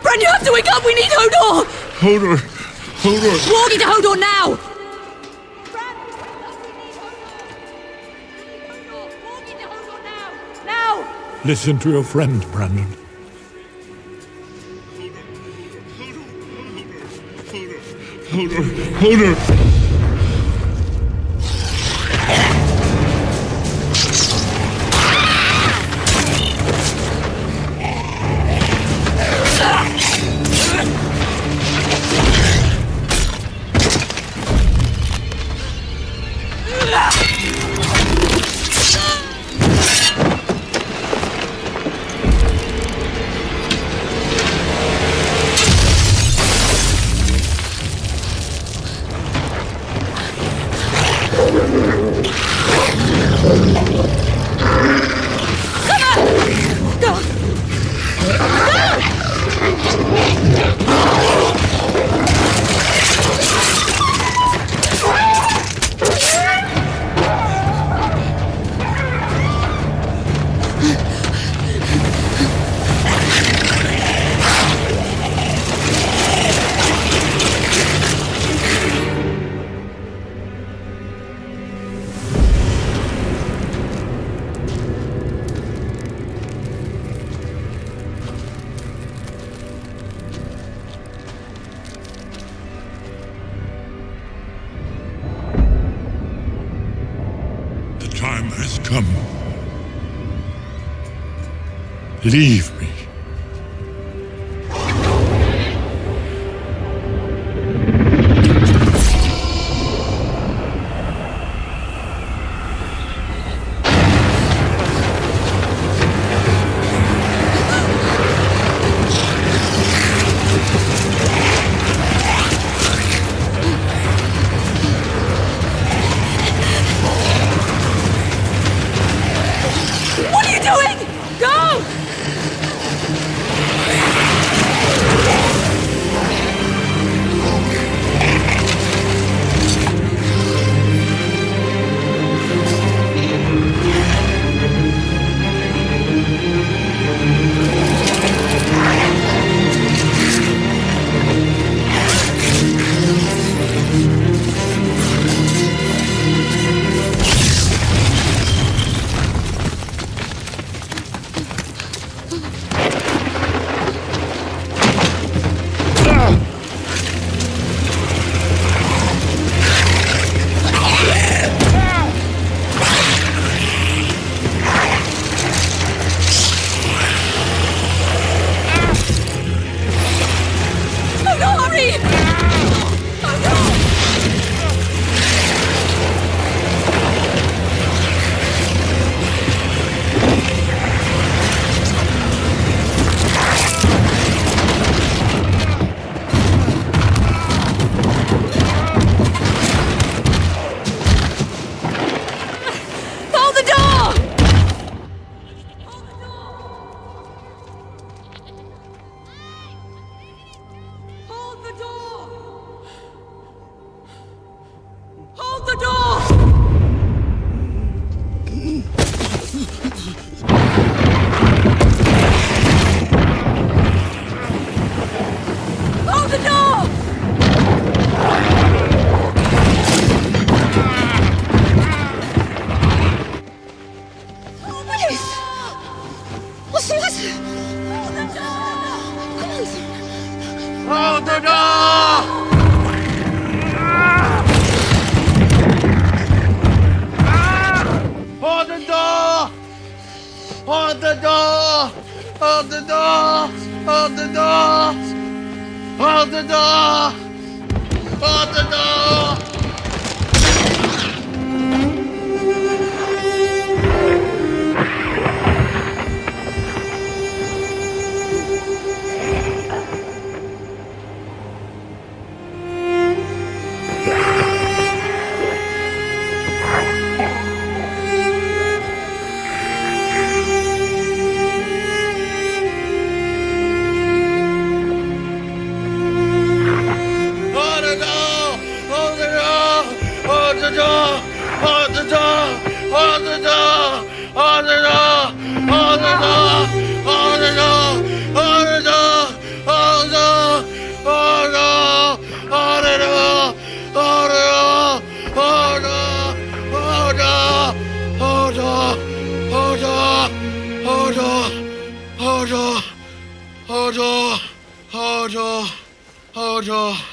Bran, you have to wake up! We need Hodor! Hodor. Hodor. Walk into Hodor now! Now! Listen to your friend, Brandon. Hodor. Hodor. Time has come. Leave me. What are you doing? Go! Hold the door! Hold the door! Hold the door! Hold the door! Hold the door! Hold the door! Hold the door! the door! Hold the door! Hold the door! Hold the door! Hold the door! Hold the door! Hold the door! Hold the door! Hold the door! Hold the door! Hold the door! Hold the door! Hold on! Hold on! Hold on! Hold on! Hold on! Hold on! Hold on! Hold on!